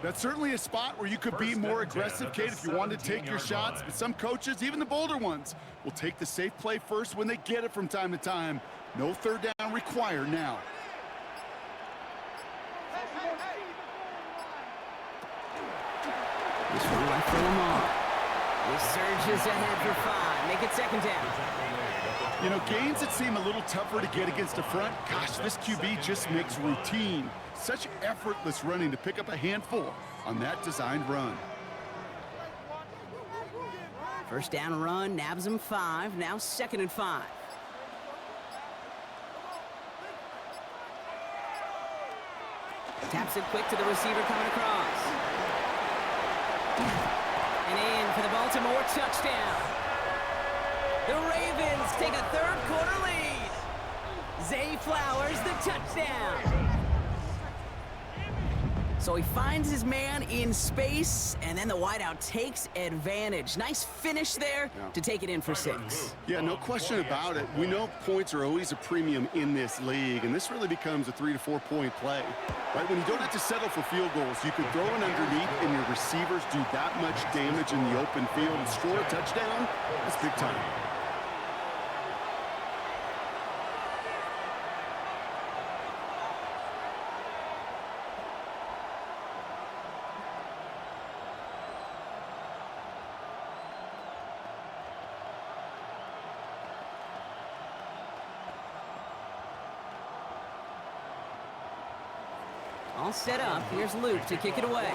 That's certainly a spot where you could be more aggressive, Kate, if you wanted to take your shots. But some coaches, even the bolder ones, will take the safe play first when they get it from time to time. No 3rd down required now. This one left for Lamar. He surges ahead for 5. Make it 2nd down. You know, gains that seem a little tougher to get against the front, gosh, this QB just makes routine. Such effortless running to pick up a handful on that designed run. 1st down run, nabs him 5. Now 2nd and 5. Taps it quick to the receiver coming across. And in for the Baltimore touchdown. The Ravens take a 3rd quarter lead. Zay Flowers, the touchdown. So he finds his man in space, and then the wideout takes advantage. Nice finish there to take it in for 6. Yeah, no question about it. We know points are always a premium in this league, and this really becomes a 3 to 4 point play. Right, when you don't have to settle for field goals, you can throw it underneath, and your receivers do that much damage in the open field and score a touchdown. That's big time. All set up. Here's Luke to kick it away.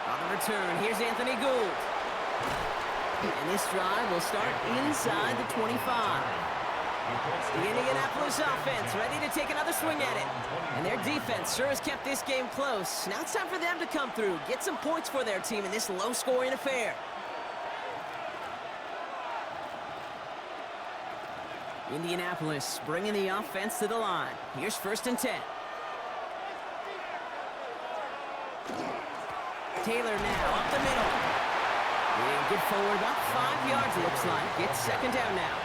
On the return, here's Anthony Gould. And this drive will start inside the 25. The Indianapolis offense ready to take another swing at it. And their defense sure has kept this game close. Now it's time for them to come through, get some points for their team in this low-scoring affair. Indianapolis bringing the offense to the line. Here's 1st and 10. Taylor now up the middle. And get forward about 5 yards, it looks like. It's 2nd down now.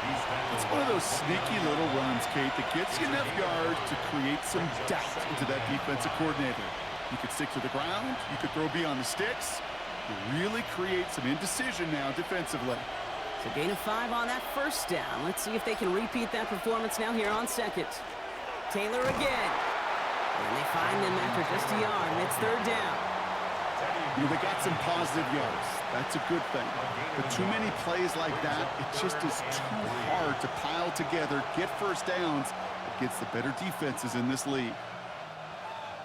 It's one of those sneaky little runs, Kate, that gets you enough yards to create some doubt into that defensive coordinator. You could stick to the ground. You could throw beyond the sticks. You really create some indecision now defensively. So gain of 5 on that first down. Let's see if they can repeat that performance now here on second. Taylor again. And they find them after just a yard, and it's third down. You know, they got some positive yards. That's a good thing. But too many plays like that, it just is too hard to pile together, get first downs against the better defenses in this league.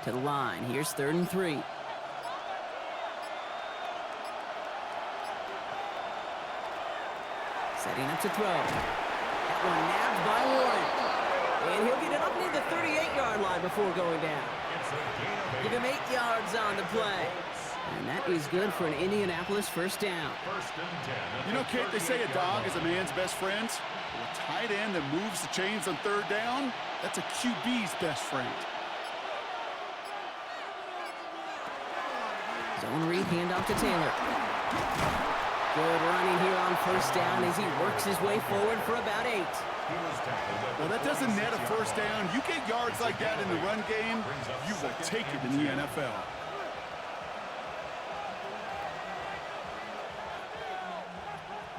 To the line. Here's 3rd and 3. Setting up to throw. That one nabbed by Warren. And he'll get it up near the 38-yard line before going down. Give him 8 yards on the play. And that is good for an Indianapolis first down. You know, Kate, they say a dog is a man's best friend. A tight end that moves the chains on 3rd down, that's a QB's best friend. Zone read, handoff to Taylor. Good running here on first down as he works his way forward for about 8. Well, that doesn't net a first down. You get yards like that in the run game, you will take it in the NFL.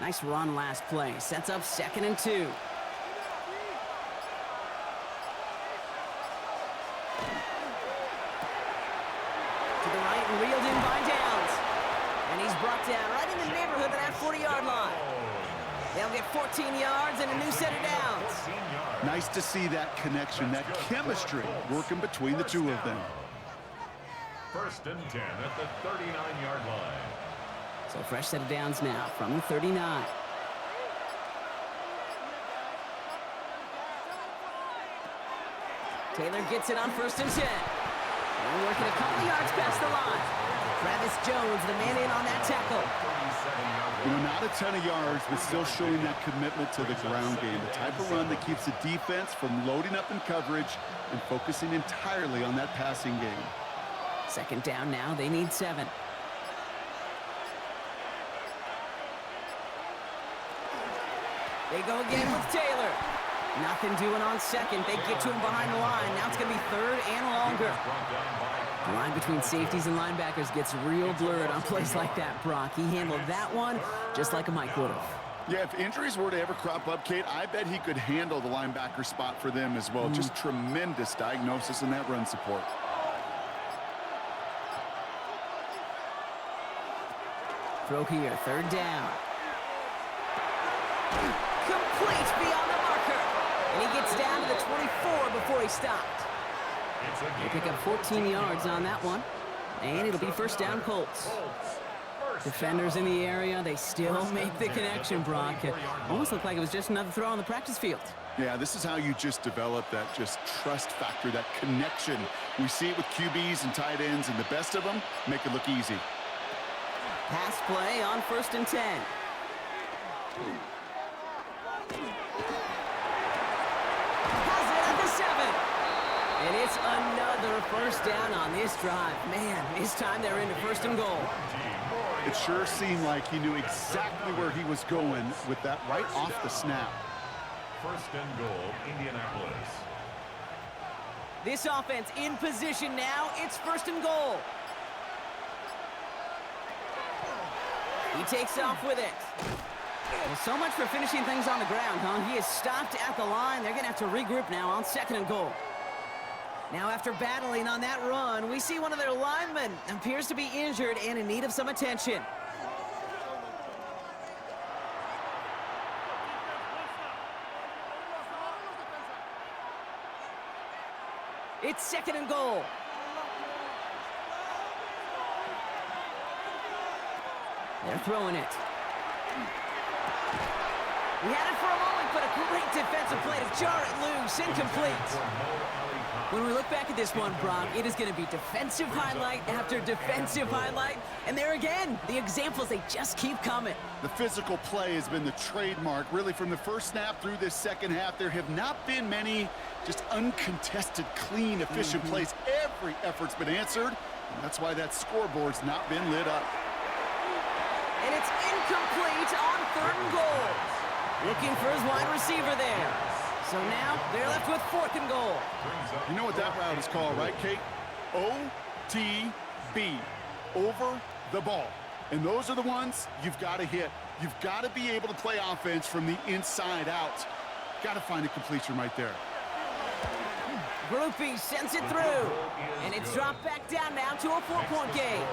Nice run last play. Sets up 2nd and 2. To the right and reeled in by Downs. And he's brought down right in the neighborhood of that 40-yard line. They'll get 14 yards and a new set of downs. Nice to see that connection, that chemistry working between the two of them. 1st and 10 at the 39-yard line. So fresh set of downs now from the 39. Taylor gets it on 1st and 10. And working a couple yards past the line. Travis Jones, the man in on that tackle. You know, not a ton of yards, but still showing that commitment to the ground game. The type of run that keeps the defense from loading up in coverage and focusing entirely on that passing game. 2nd down now. They need 7. They go again with Taylor. Nothing doing on 2nd. They get to him behind the line. Now it's going to be 3rd and longer. The line between safeties and linebackers gets real blurred on plays like that, Brock. He handled that one just like a Mike would have. Yeah, if injuries were to ever crop up, Kate, I bet he could handle the linebacker spot for them as well. Just tremendous diagnosis in that run support. Throw here, 3rd down. Complete beyond the marker. And he gets down to the 24 before he stopped. They pick up 14 yards on that one. And it'll be 1st down Colts. Defenders in the area, they still make the connection, Brock. It almost looked like it was just another throw on the practice field. Yeah, this is how you just develop that just trust factor, that connection. We see it with QBs and tight ends, and the best of them make it look easy. Pass play on 1st and 10. Has it at the 7. And it's another 1st down on this drive. Man, this time they're into 1st and goal. It sure seemed like he knew exactly where he was going with that right off the snap. 1st and goal, Indianapolis. This offense in position now. It's 1st and goal. He takes off with it. Well, so much for finishing things on the ground, huh? He is stopped at the line. They're going to have to regroup now on 2nd and goal. Now, after battling on that run, we see one of their linemen appears to be injured and in need of some attention. It's 2nd and goal. They're throwing it. We had it for a moment, but a great defensive play to jar it loose, incomplete. When we look back at this one, Brock, it is going to be defensive highlight after defensive highlight. And there again, the examples, they just keep coming. The physical play has been the trademark, really, from the first snap through this second half. There have not been many just uncontested, clean, efficient plays. Every effort's been answered, and that's why that scoreboard's not been lit up. And it's incomplete on 3rd and goal. Looking for his wide receiver there. So now they're left with 4th and goal. You know what that route is called, right, Kate? OTB, over the ball. And those are the ones you've got to hit. You've got to be able to play offense from the inside out. Got to find a completion right there. Groupie sends it through. And it's dropped back down now to a 4-point game.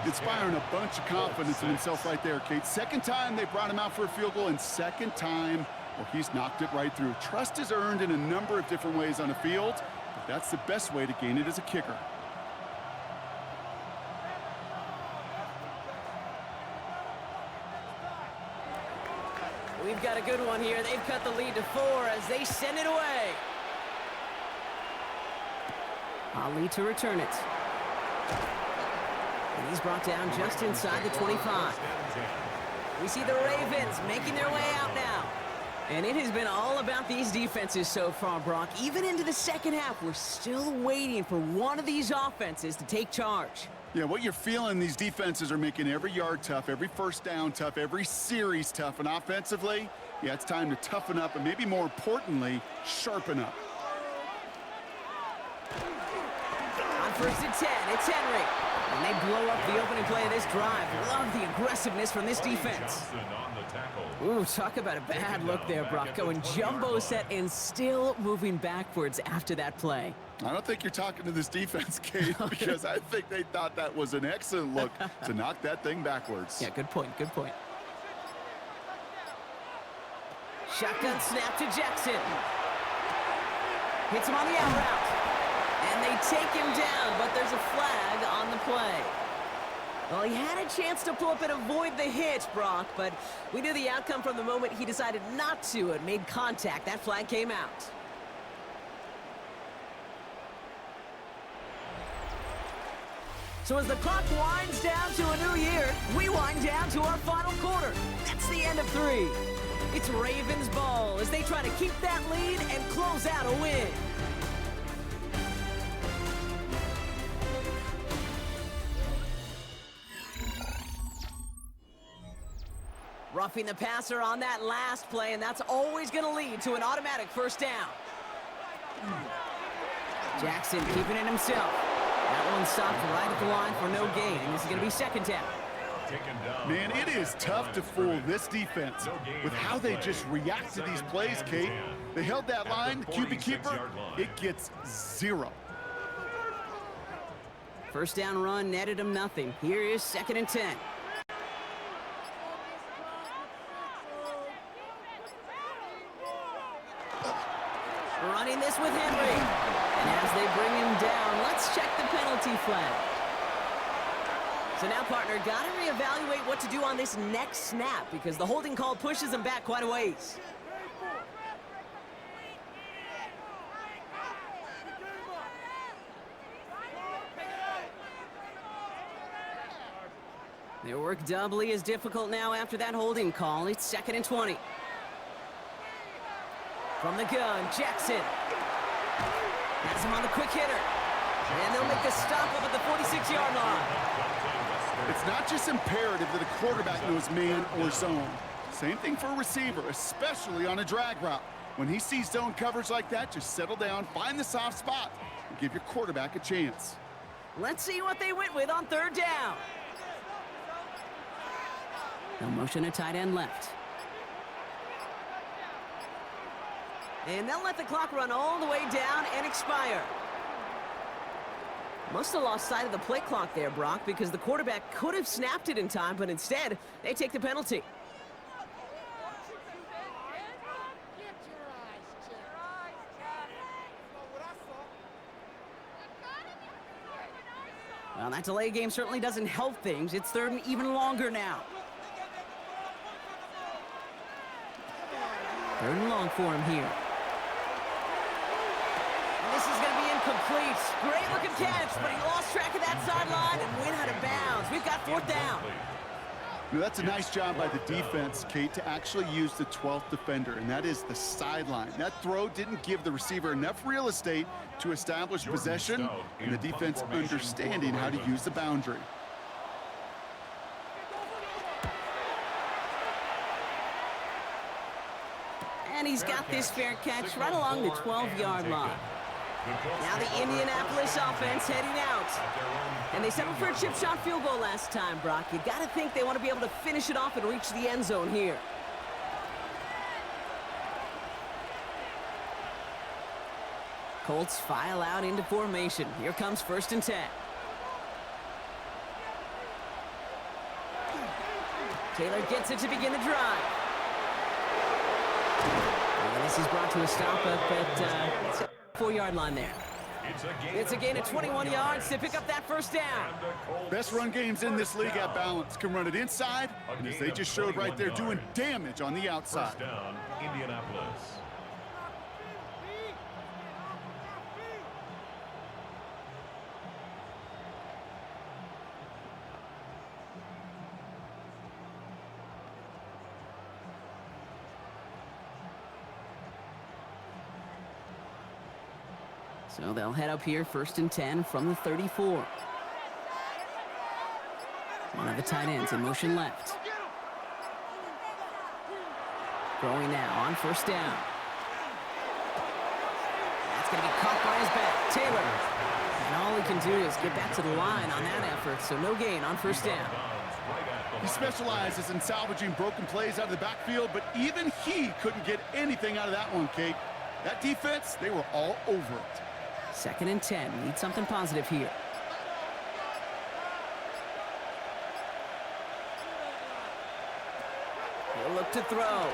Inspiring a bunch of confidence in himself right there, Kate. Second time they brought him out for a field goal, and second time, well, he's knocked it right through. Trust is earned in a number of different ways on the field, but that's the best way to gain it as a kicker. We've got a good one here. They've cut the lead to 4 as they send it away. Ali to return it. And he's brought down just inside the 25. We see the Ravens making their way out now. And it has been all about these defenses so far, Brock. Even into the second half, we're still waiting for one of these offenses to take charge. Yeah, what you're feeling, these defenses are making every yard tough, every first down tough, every series tough. And offensively, yeah, it's time to toughen up and maybe more importantly, sharpen up. On 1st and 10, it's Henry. And they blow up the opening play of this drive. Love the aggressiveness from this defense. Ooh, talk about a bad look there, Brock. Going jumbo set and still moving backwards after that play. I don't think you're talking to this defense, Kate, because I think they thought that was an excellent look to knock that thing backwards. Yeah, good point, good point. Shotgun snap to Jackson. Hits him on the out route. And they take him down, but there's a flag on the play. Well, he had a chance to pull up and avoid the hit, Brock, but we knew the outcome from the moment he decided not to and made contact. That flag came out. So as the clock winds down to a new year, we wind down to our final quarter. That's the end of 3. It's Ravens ball as they try to keep that lead and close out a win. Roughing the passer on that last play, and that's always going to lead to an automatic first down. Jackson keeping it himself. That one stopped right at the line for no gain, and this is going to be 2nd down. Man, it is tough to fool this defense with how they just react to these plays, Kate. They held that line, the QB keeper, it gets 0. First down run netted him nothing. Here is 2nd and 10. Running this with Henry. And as they bring him down, let's check the penalty flag. So now, partner, got to reevaluate what to do on this next snap because the holding call pushes him back quite a ways. Their work doubly is difficult now after that holding call. It's 2nd and 20. From the gun, Jackson. Has him on the quick hitter. And they'll make the stop up at the 46-yard line. It's not just imperative that a quarterback knows man or zone. Same thing for a receiver, especially on a drag route. When he sees zone coverage like that, just settle down, find the soft spot, and give your quarterback a chance. Let's see what they went with on 3rd down. They'll motion a tight end left. And they'll let the clock run all the way down and expire. Must have lost sight of the play clock there, Brock, because the quarterback could have snapped it in time, but instead, they take the penalty. Well, that delay game certainly doesn't help things. It's 3rd and even longer now. 3rd and long for him here. And this is going to be incomplete. Great looking catch, but he lost track of that sideline and went out of bounds. We've got 4th down. Now, that's a nice job by the defense, Kate, to actually use the 12th defender, and that is the sideline. That throw didn't give the receiver enough real estate to establish possession, and the defense understanding how to use the boundary. And he's got this fair catch right along the 12-yard line. Now the Indianapolis offense heading out. And they settled for a chip shot field goal last time, Brock. You got to think they want to be able to finish it off and reach the end zone here. Colts file out into formation. Here comes 1st and 10. Taylor gets it to begin the drive. And this is brought to a stop up at the 4-yard line there. It's a gain of 21 yards to pick up that first down. Best run games in this league at balance. Can run it inside, and as they just showed right there, doing damage on the outside. First down, Indianapolis. So they'll head up here 1st and 10 from the 34. One of the tight ends in motion left. Throwing now on 1st down. That's going to be caught by his back. Taylor. And all he can do is get back to the line on that effort, so no gain on 1st down. He specializes in salvaging broken plays out of the backfield, but even he couldn't get anything out of that one, Kate. That defense, they were all over it. 2nd and 10. Need something positive here. He'll look to throw.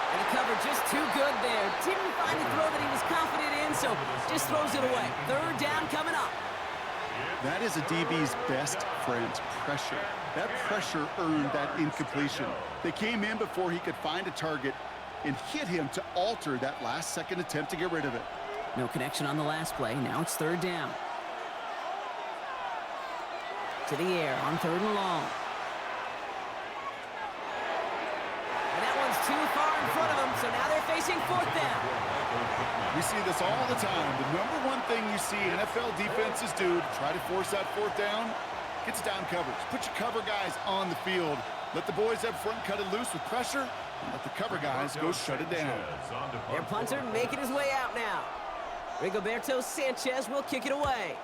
And he covered just too good there. Didn't find a throw that he was confident in, so just throws it away. 3rd down coming up. That is a DB's best friend, pressure. That pressure earned that incompletion. They came in before he could find a target and hit him to alter that last-second attempt to get rid of it. No connection on the last play. Now it's 3rd down. To the air on 3rd and long. And that one's too far in front of them, so now they're facing 4th down. We see this all the time. The number one thing you see NFL defenses do to try to force that 4th down, gets down coverage. Put your cover guys on the field. Let the boys up front cut it loose with pressure, and let the cover guys go shut it down. Their punter making his way out now. Rigoberto Sanchez will kick it away.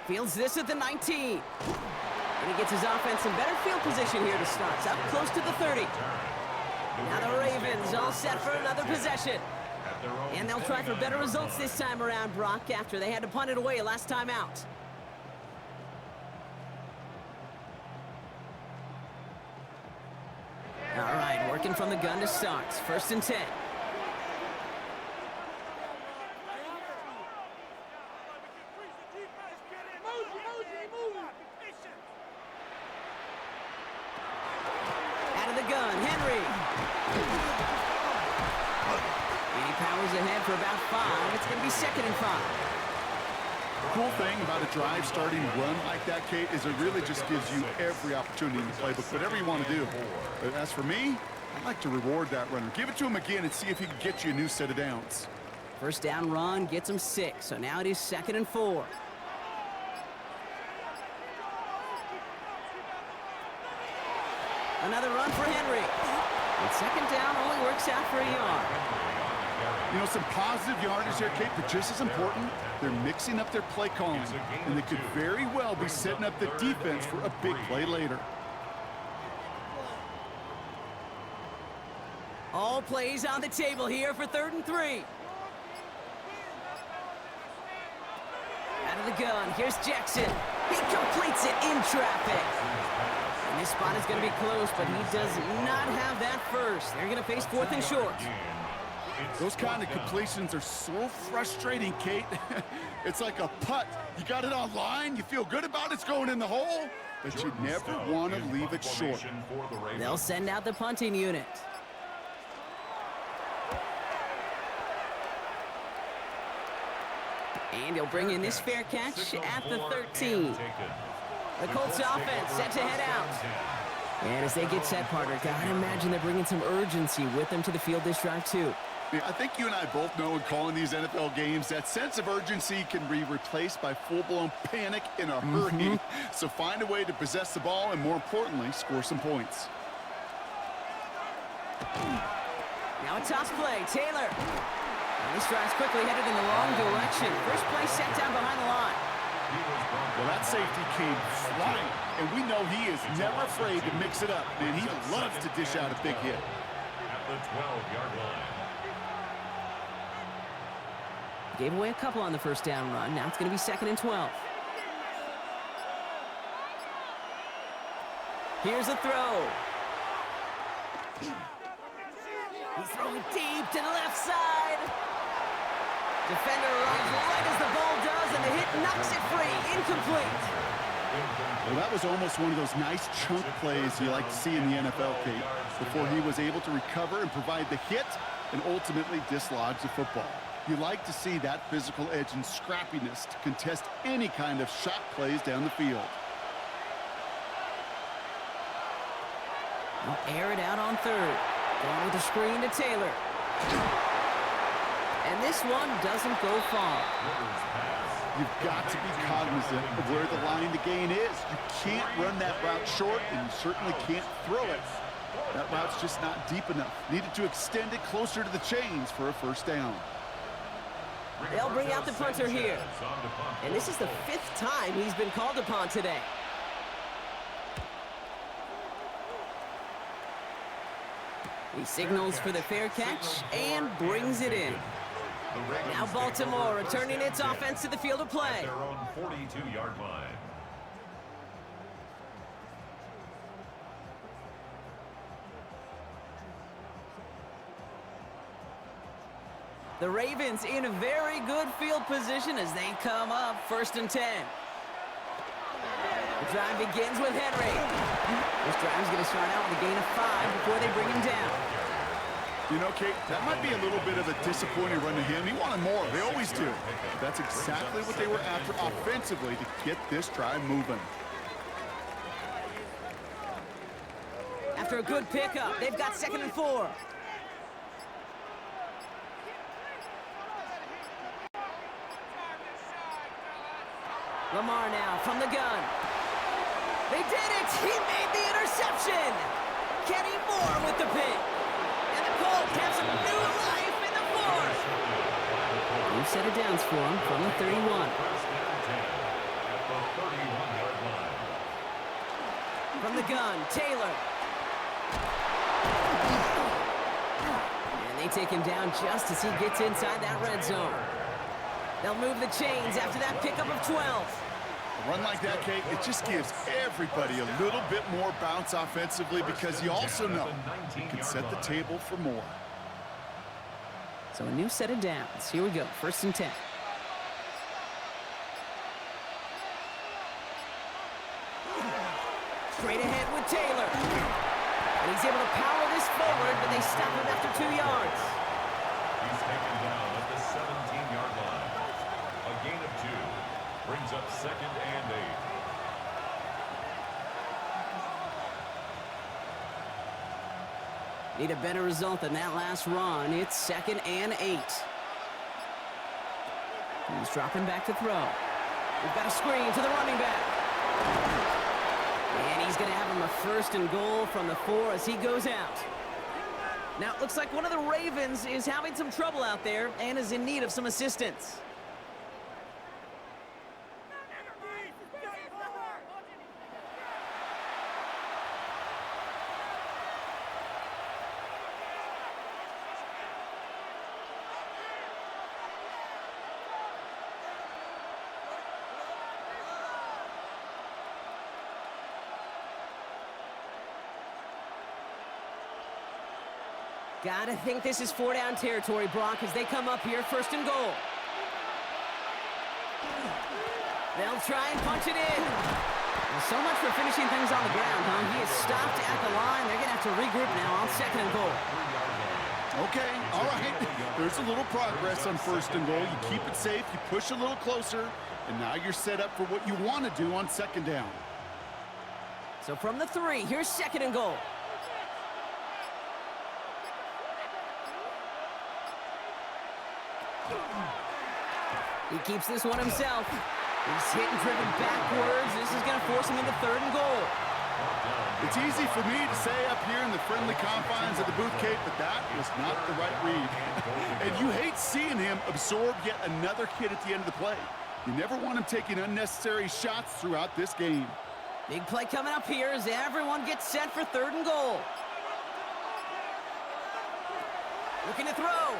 Fields this at the 19. And he gets his offense in better field position here to start. It's up close to the 30. Now the Ravens all set for another possession. And they'll try for better results this time around, Brock, after they had to punt it away last time out. All right, working from the gun to start. 1st and 10. Out of the gun, Henry. And he powers ahead for about 5. It's going to be 2nd and 5. The cool thing about a drive starting run like that, Kate, is it really just gives you every opportunity in the playbook, whatever you want to do. But as for me, I'd like to reward that runner. Give it to him again and see if he can get you a new set of downs. 1st down run gets him 6, so now it is 2nd and 4. Another run for Henry. And 2nd down only works out for a yard. You know, some positive yardage there, Kate, but just as important, they're mixing up their play calling, and they could very well be setting up the defense for a big play later. All plays on the table here for 3rd and 3. Out of the gun, here's Jackson. He completes it in traffic. And this spot is going to be close, but he does not have that first. They're going to face 4th and short. Those kind of completions are so frustrating, Kate. It's like a putt. You got it on line, you feel good about it's going in the hole, but you never want to leave it short. They'll send out the punting unit. And he'll bring in this fair catch at the 13. The Colts offense set to head out. And as they get set, partner, gotta imagine they're bringing some urgency with them to the field this drive, too. I think you and I both know in calling these NFL games that sense of urgency can be replaced by full-blown panic in a hurry. So find a way to possess the ball and, more importantly, score some points. Now a toss play. Taylor. And this drive's quickly headed in the wrong direction. First play set down behind the line. Well, that safety came flying, and we know he is never afraid to mix it up. Man, he loves to dish out a big hit. At the 12-yard line. Gave away a couple on the first down run. Now it's going to be 2nd and 12. Here's a throw. He's throwing deep to the left side. Defender runs right as the ball does, and the hit knocks it free. Incomplete. Well, that was almost one of those nice chunk plays you like to see in the NFL, Kate, before he was able to recover and provide the hit and ultimately dislodge the football. You like to see that physical edge and scrappiness to contest any kind of shot plays down the field. I'll air it out on third. Going with the screen to Taylor. And this one doesn't go far. You've got to be cognizant of where the line to gain is. You can't run that route short, and you certainly can't throw it. That route's just not deep enough. Needed to extend it closer to the chains for a first down. They'll bring out the punter here. And this is the 5th time he's been called upon today. He signals for the fair catch and brings it in. Now Baltimore returning its offense to the field of play. Their own 42-yard line. The Ravens in a very good field position as they come up 1st and 10. The drive begins with Henry. This drive's going to start out with a gain of 5 before they bring him down. You know, Kate, that might be a little bit of a disappointing run to him. He wanted more. They always do. That's exactly what they were after offensively to get this drive moving. After a good pickup, they've got 2nd and 4. Lamar now from the gun. They did it! He made the interception! Kenny Moore with the pick. And the Colts have some new life in the 4th. New set of downs for him from the 31. From the gun, Taylor. And they take him down just as he gets inside that red zone. They'll move the chains after that pickup of 12. A run like that, Kate, it just gives everybody a little bit more bounce offensively because you also know you can set the table for more. So a new set of downs. Here we go, 1st and 10. Straight ahead with Taylor. And he's able to power this forward, but they stop him after 2 yards. He's taken down at the 17-yard line. A gain of 2 brings up 2nd and 8. Need a better result than that last run. It's 2nd and 8. He's dropping back to throw. We've got a screen to the running back. And he's going to have him a 1st and goal from the 4 as he goes out. Now, it looks like one of the Ravens is having some trouble out there and is in need of some assistance. Gotta think this is 4-down territory, Brock, as they come up here 1st and goal. They'll try and punch it in. Well, so much for finishing things on the ground, huh? He is stopped at the line. They're gonna have to regroup now on 2nd and goal. Okay, all right. There's a little progress on 1st and goal. You keep it safe, you push a little closer, and now you're set up for what you want to do on 2nd down. So from the 3, here's 2nd and goal. He keeps this one himself. He's hit and driven backwards. This is going to force him into 3rd and goal. It's easy for me to say up here in the friendly confines of the booth, Kate, but that was not the right read. And you hate seeing him absorb yet another hit at the end of the play. You never want him taking unnecessary shots throughout this game. Big play coming up here as everyone gets set for 3rd and goal. Looking to throw.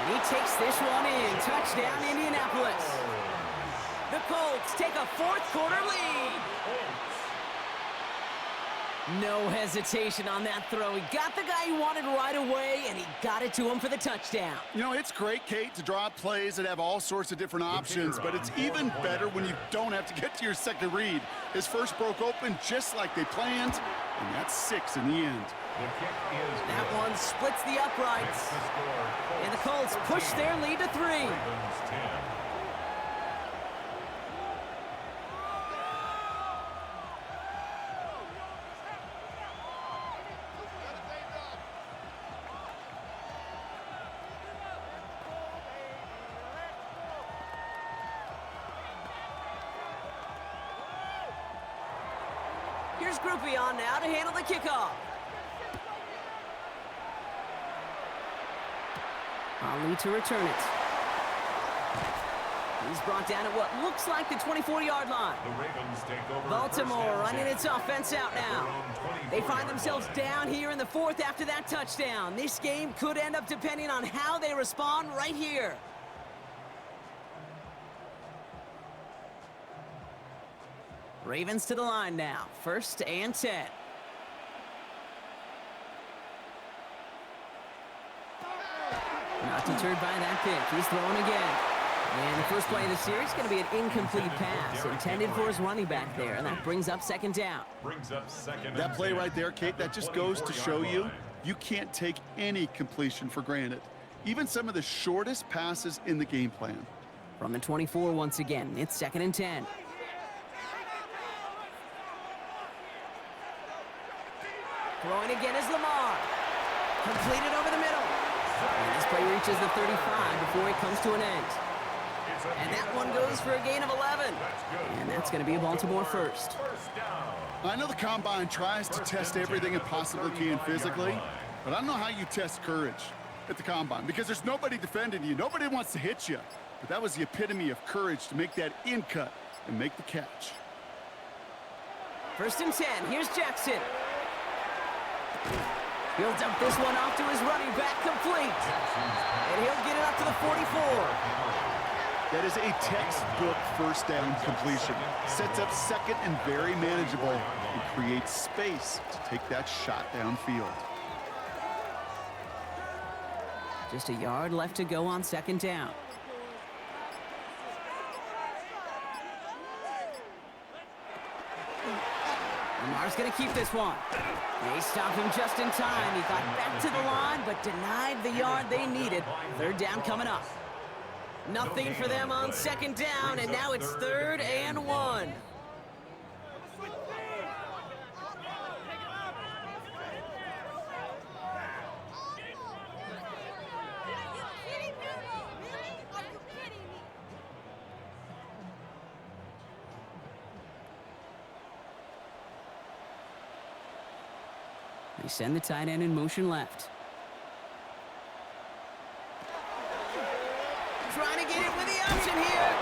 And he takes this one in. Touchdown, Indianapolis. The Colts take a 4th quarter lead. No hesitation on that throw. He got the guy he wanted right away, and he got it to him for the touchdown. You know, it's great, Kate, to draw up plays that have all sorts of different options, but it's even better when you don't have to get to your second read. His first broke open just like they planned, and that's 6 in the end. That one splits the uprights. And the Colts push their lead to 3. Here's Groupie on now to handle the kickoff. Ali to return it. He's brought down at what looks like the 24-yard line. The Ravens take over. Baltimore running its offense out now. They find themselves down here in the 4th after that touchdown. This game could end up depending on how they respond right here. Ravens to the line now. 1st and 10. Not deterred by that pick. He's throwing again. And the first play of the series is going to be an incomplete pass intended for his running back there, and that brings up 2nd down. That play right there, Kate, that just goes to show you can't take any completion for granted. Even some of the shortest passes in the game plan. From the 24 once again, it's 2nd and 10. Throwing again is Lamar. Completed over the middle. And this play reaches the 35 before it comes to an end. And that one goes for a gain of 11. And that's going to be a Baltimore first. I know the Combine tries to test everything it possibly can physically, but I don't know how you test courage at the Combine because there's nobody defending you. Nobody wants to hit you. But that was the epitome of courage to make that in cut and make the catch. 1st and 10. Here's Jackson. He'll dump this one off to his running back, complete. And he'll get it up to the 44. That is a textbook 1st down completion. Sets up 2nd and very manageable and creates space to take that shot downfield. Just a yard left to go on 2nd down. Lamar's going to keep this one. They stop him just in time. He got back to the line, but denied the yard they needed. 3rd down coming up. Nothing for them on 2nd down, and now it's 3rd and 1. They send the tight end in motion left. Trying to get it with the option here.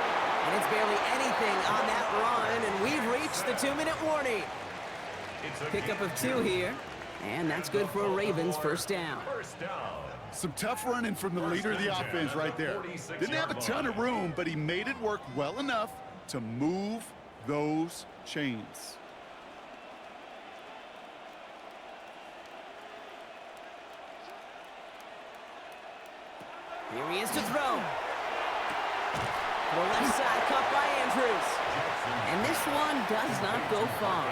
And it's barely anything on that run, and we've reached the 2-minute warning. Pickup of 2 here, and that's good for a Ravens 1st down. Some tough running from the leader of the offense right there. Didn't have a ton of room, but he made it work well enough to move those chains. Here he is to throw. The left side caught by Andrews. And this one does not go far.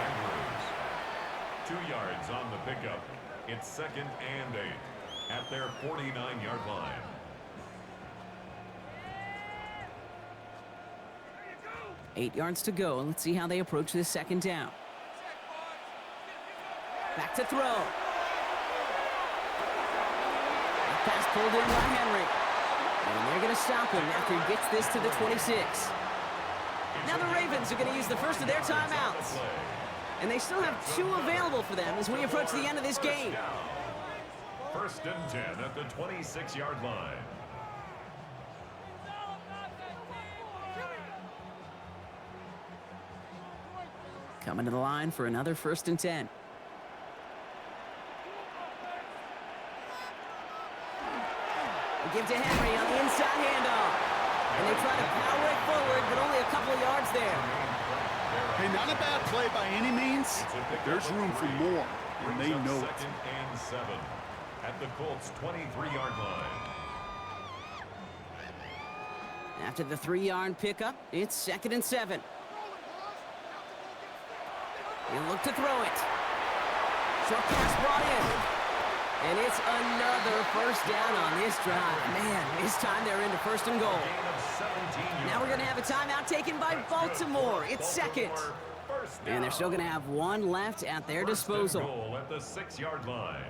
2 yards on the pickup. It's 2nd and 8 at their 49-yard line. Eight yards to go. Let's see how they approach this 2nd down. Back to throw. That pass pulled in by Henry. And they're going to stop him after he gets this to the 26. Now the Ravens are going to use the first of their timeouts. And they still have 2 available for them as we approach the end of this game. First and 10 at the 26-yard line. Coming to the line for another first and 10. They give to Henry on the inside handoff. And they try to power it forward, but only a couple of yards there. Hey, not a bad play by any means, but there's room for more, and they know it. Second and 7 at the Colts' 23-yard line. After the 3-yard pickup, it's second and 7. He'll look to throw it. Short pass brought in. And it's another first down on this drive. Man, this time they're into first and goal. Now we're going to have a timeout taken by Baltimore. It's second. And they're still going to have 1 left at their disposal. Goal at the 6-yard line.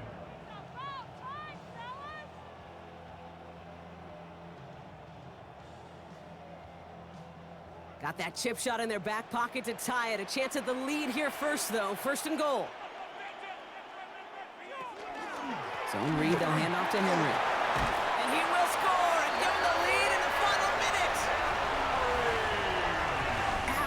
Got that chip shot in their back pocket to tie it. A chance at the lead here first, though. First and goal. So Reed, they'll hand off to Henry. And he will score and give them the lead in the final minute.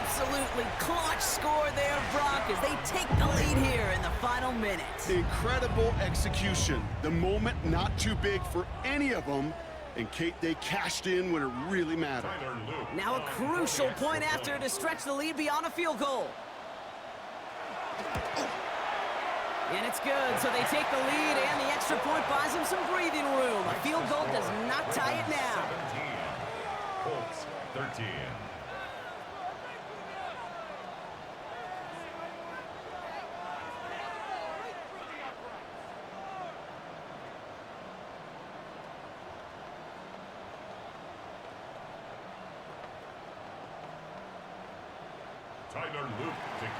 Absolutely clutch score there, Brock, as they take the lead here in the final minute. Incredible execution. The moment not too big for any of them. And Kate, they cashed in when it really mattered. Now a crucial point after to stretch the lead beyond a field goal. And it's good, so they take the lead, and the extra point buys them some breathing room. A field goal does not tie it now. 17. Colts 13.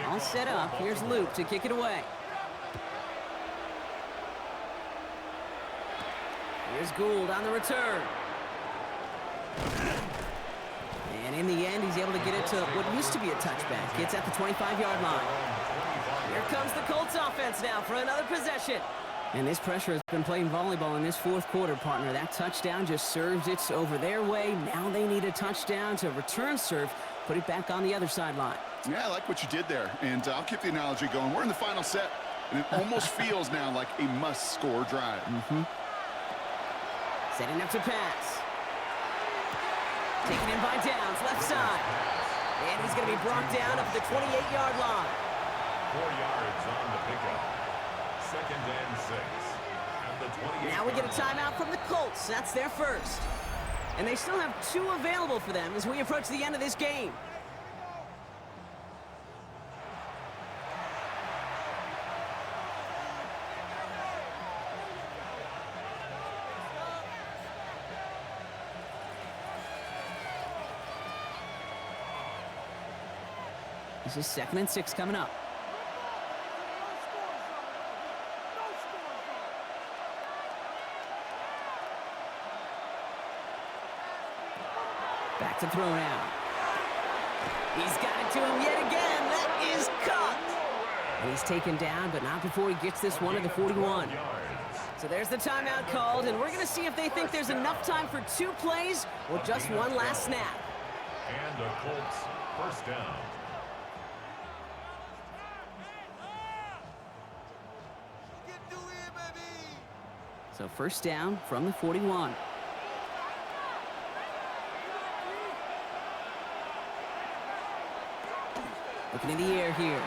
All set up. Here's Luke to kick it away. Here's Gould on the return. And in the end, he's able to get it to what used to be a touchback. It's at the 25-yard line. Here comes the Colts offense now for another possession. And this pressure has been playing volleyball in this fourth quarter, partner. That touchdown just serves it over their way. Now they need a touchdown to return serve, put it back on the other sideline. Yeah, I like what you did there, and I'll keep the analogy going. We're in the final set, and it almost feels now like a must-score drive. Setting up to pass. Taken in by Downs, left side. And he's going to be brought down up at the 28-yard line. 4 yards on the pickup. Second and 6 at the 28. Now we get a timeout from the Colts. That's their first. And they still have 2 available for them as we approach the end of this game. This is second and 6 coming up. Back to throw now. He's got it to him yet again. That is caught. And he's taken down, but not before he gets this one at the 41. So there's the timeout called, and we're going to see if they think there's enough time for 2 plays or just one last snap. And a Colts first down. So first down from the 41. Looking in the air here.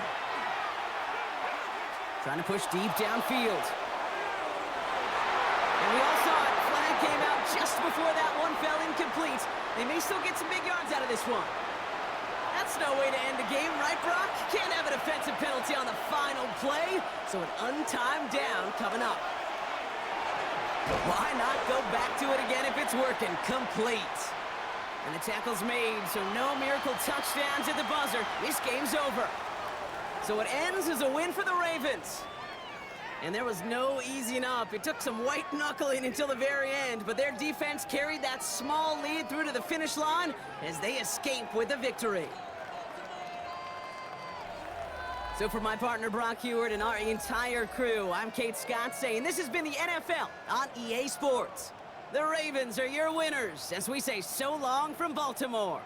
Trying to push deep downfield. And we all saw it. Flag came out just before that one fell incomplete. They may still get some big yards out of this one. That's no way to end the game, right, Brock? Can't have an offensive penalty on the final play. So an untimed down coming up. Why not go back to it again if it's working? Complete. And the tackle's made, so no miracle touchdowns at the buzzer. This game's over. So it ends as a win for the Ravens. And there was no easing up. It took some white knuckling until the very end, but their defense carried that small lead through to the finish line as they escape with a victory. So for my partner Brock Heward and our entire crew, I'm Kate Scott saying this has been the NFL on EA Sports. The Ravens are your winners as we say so long from Baltimore.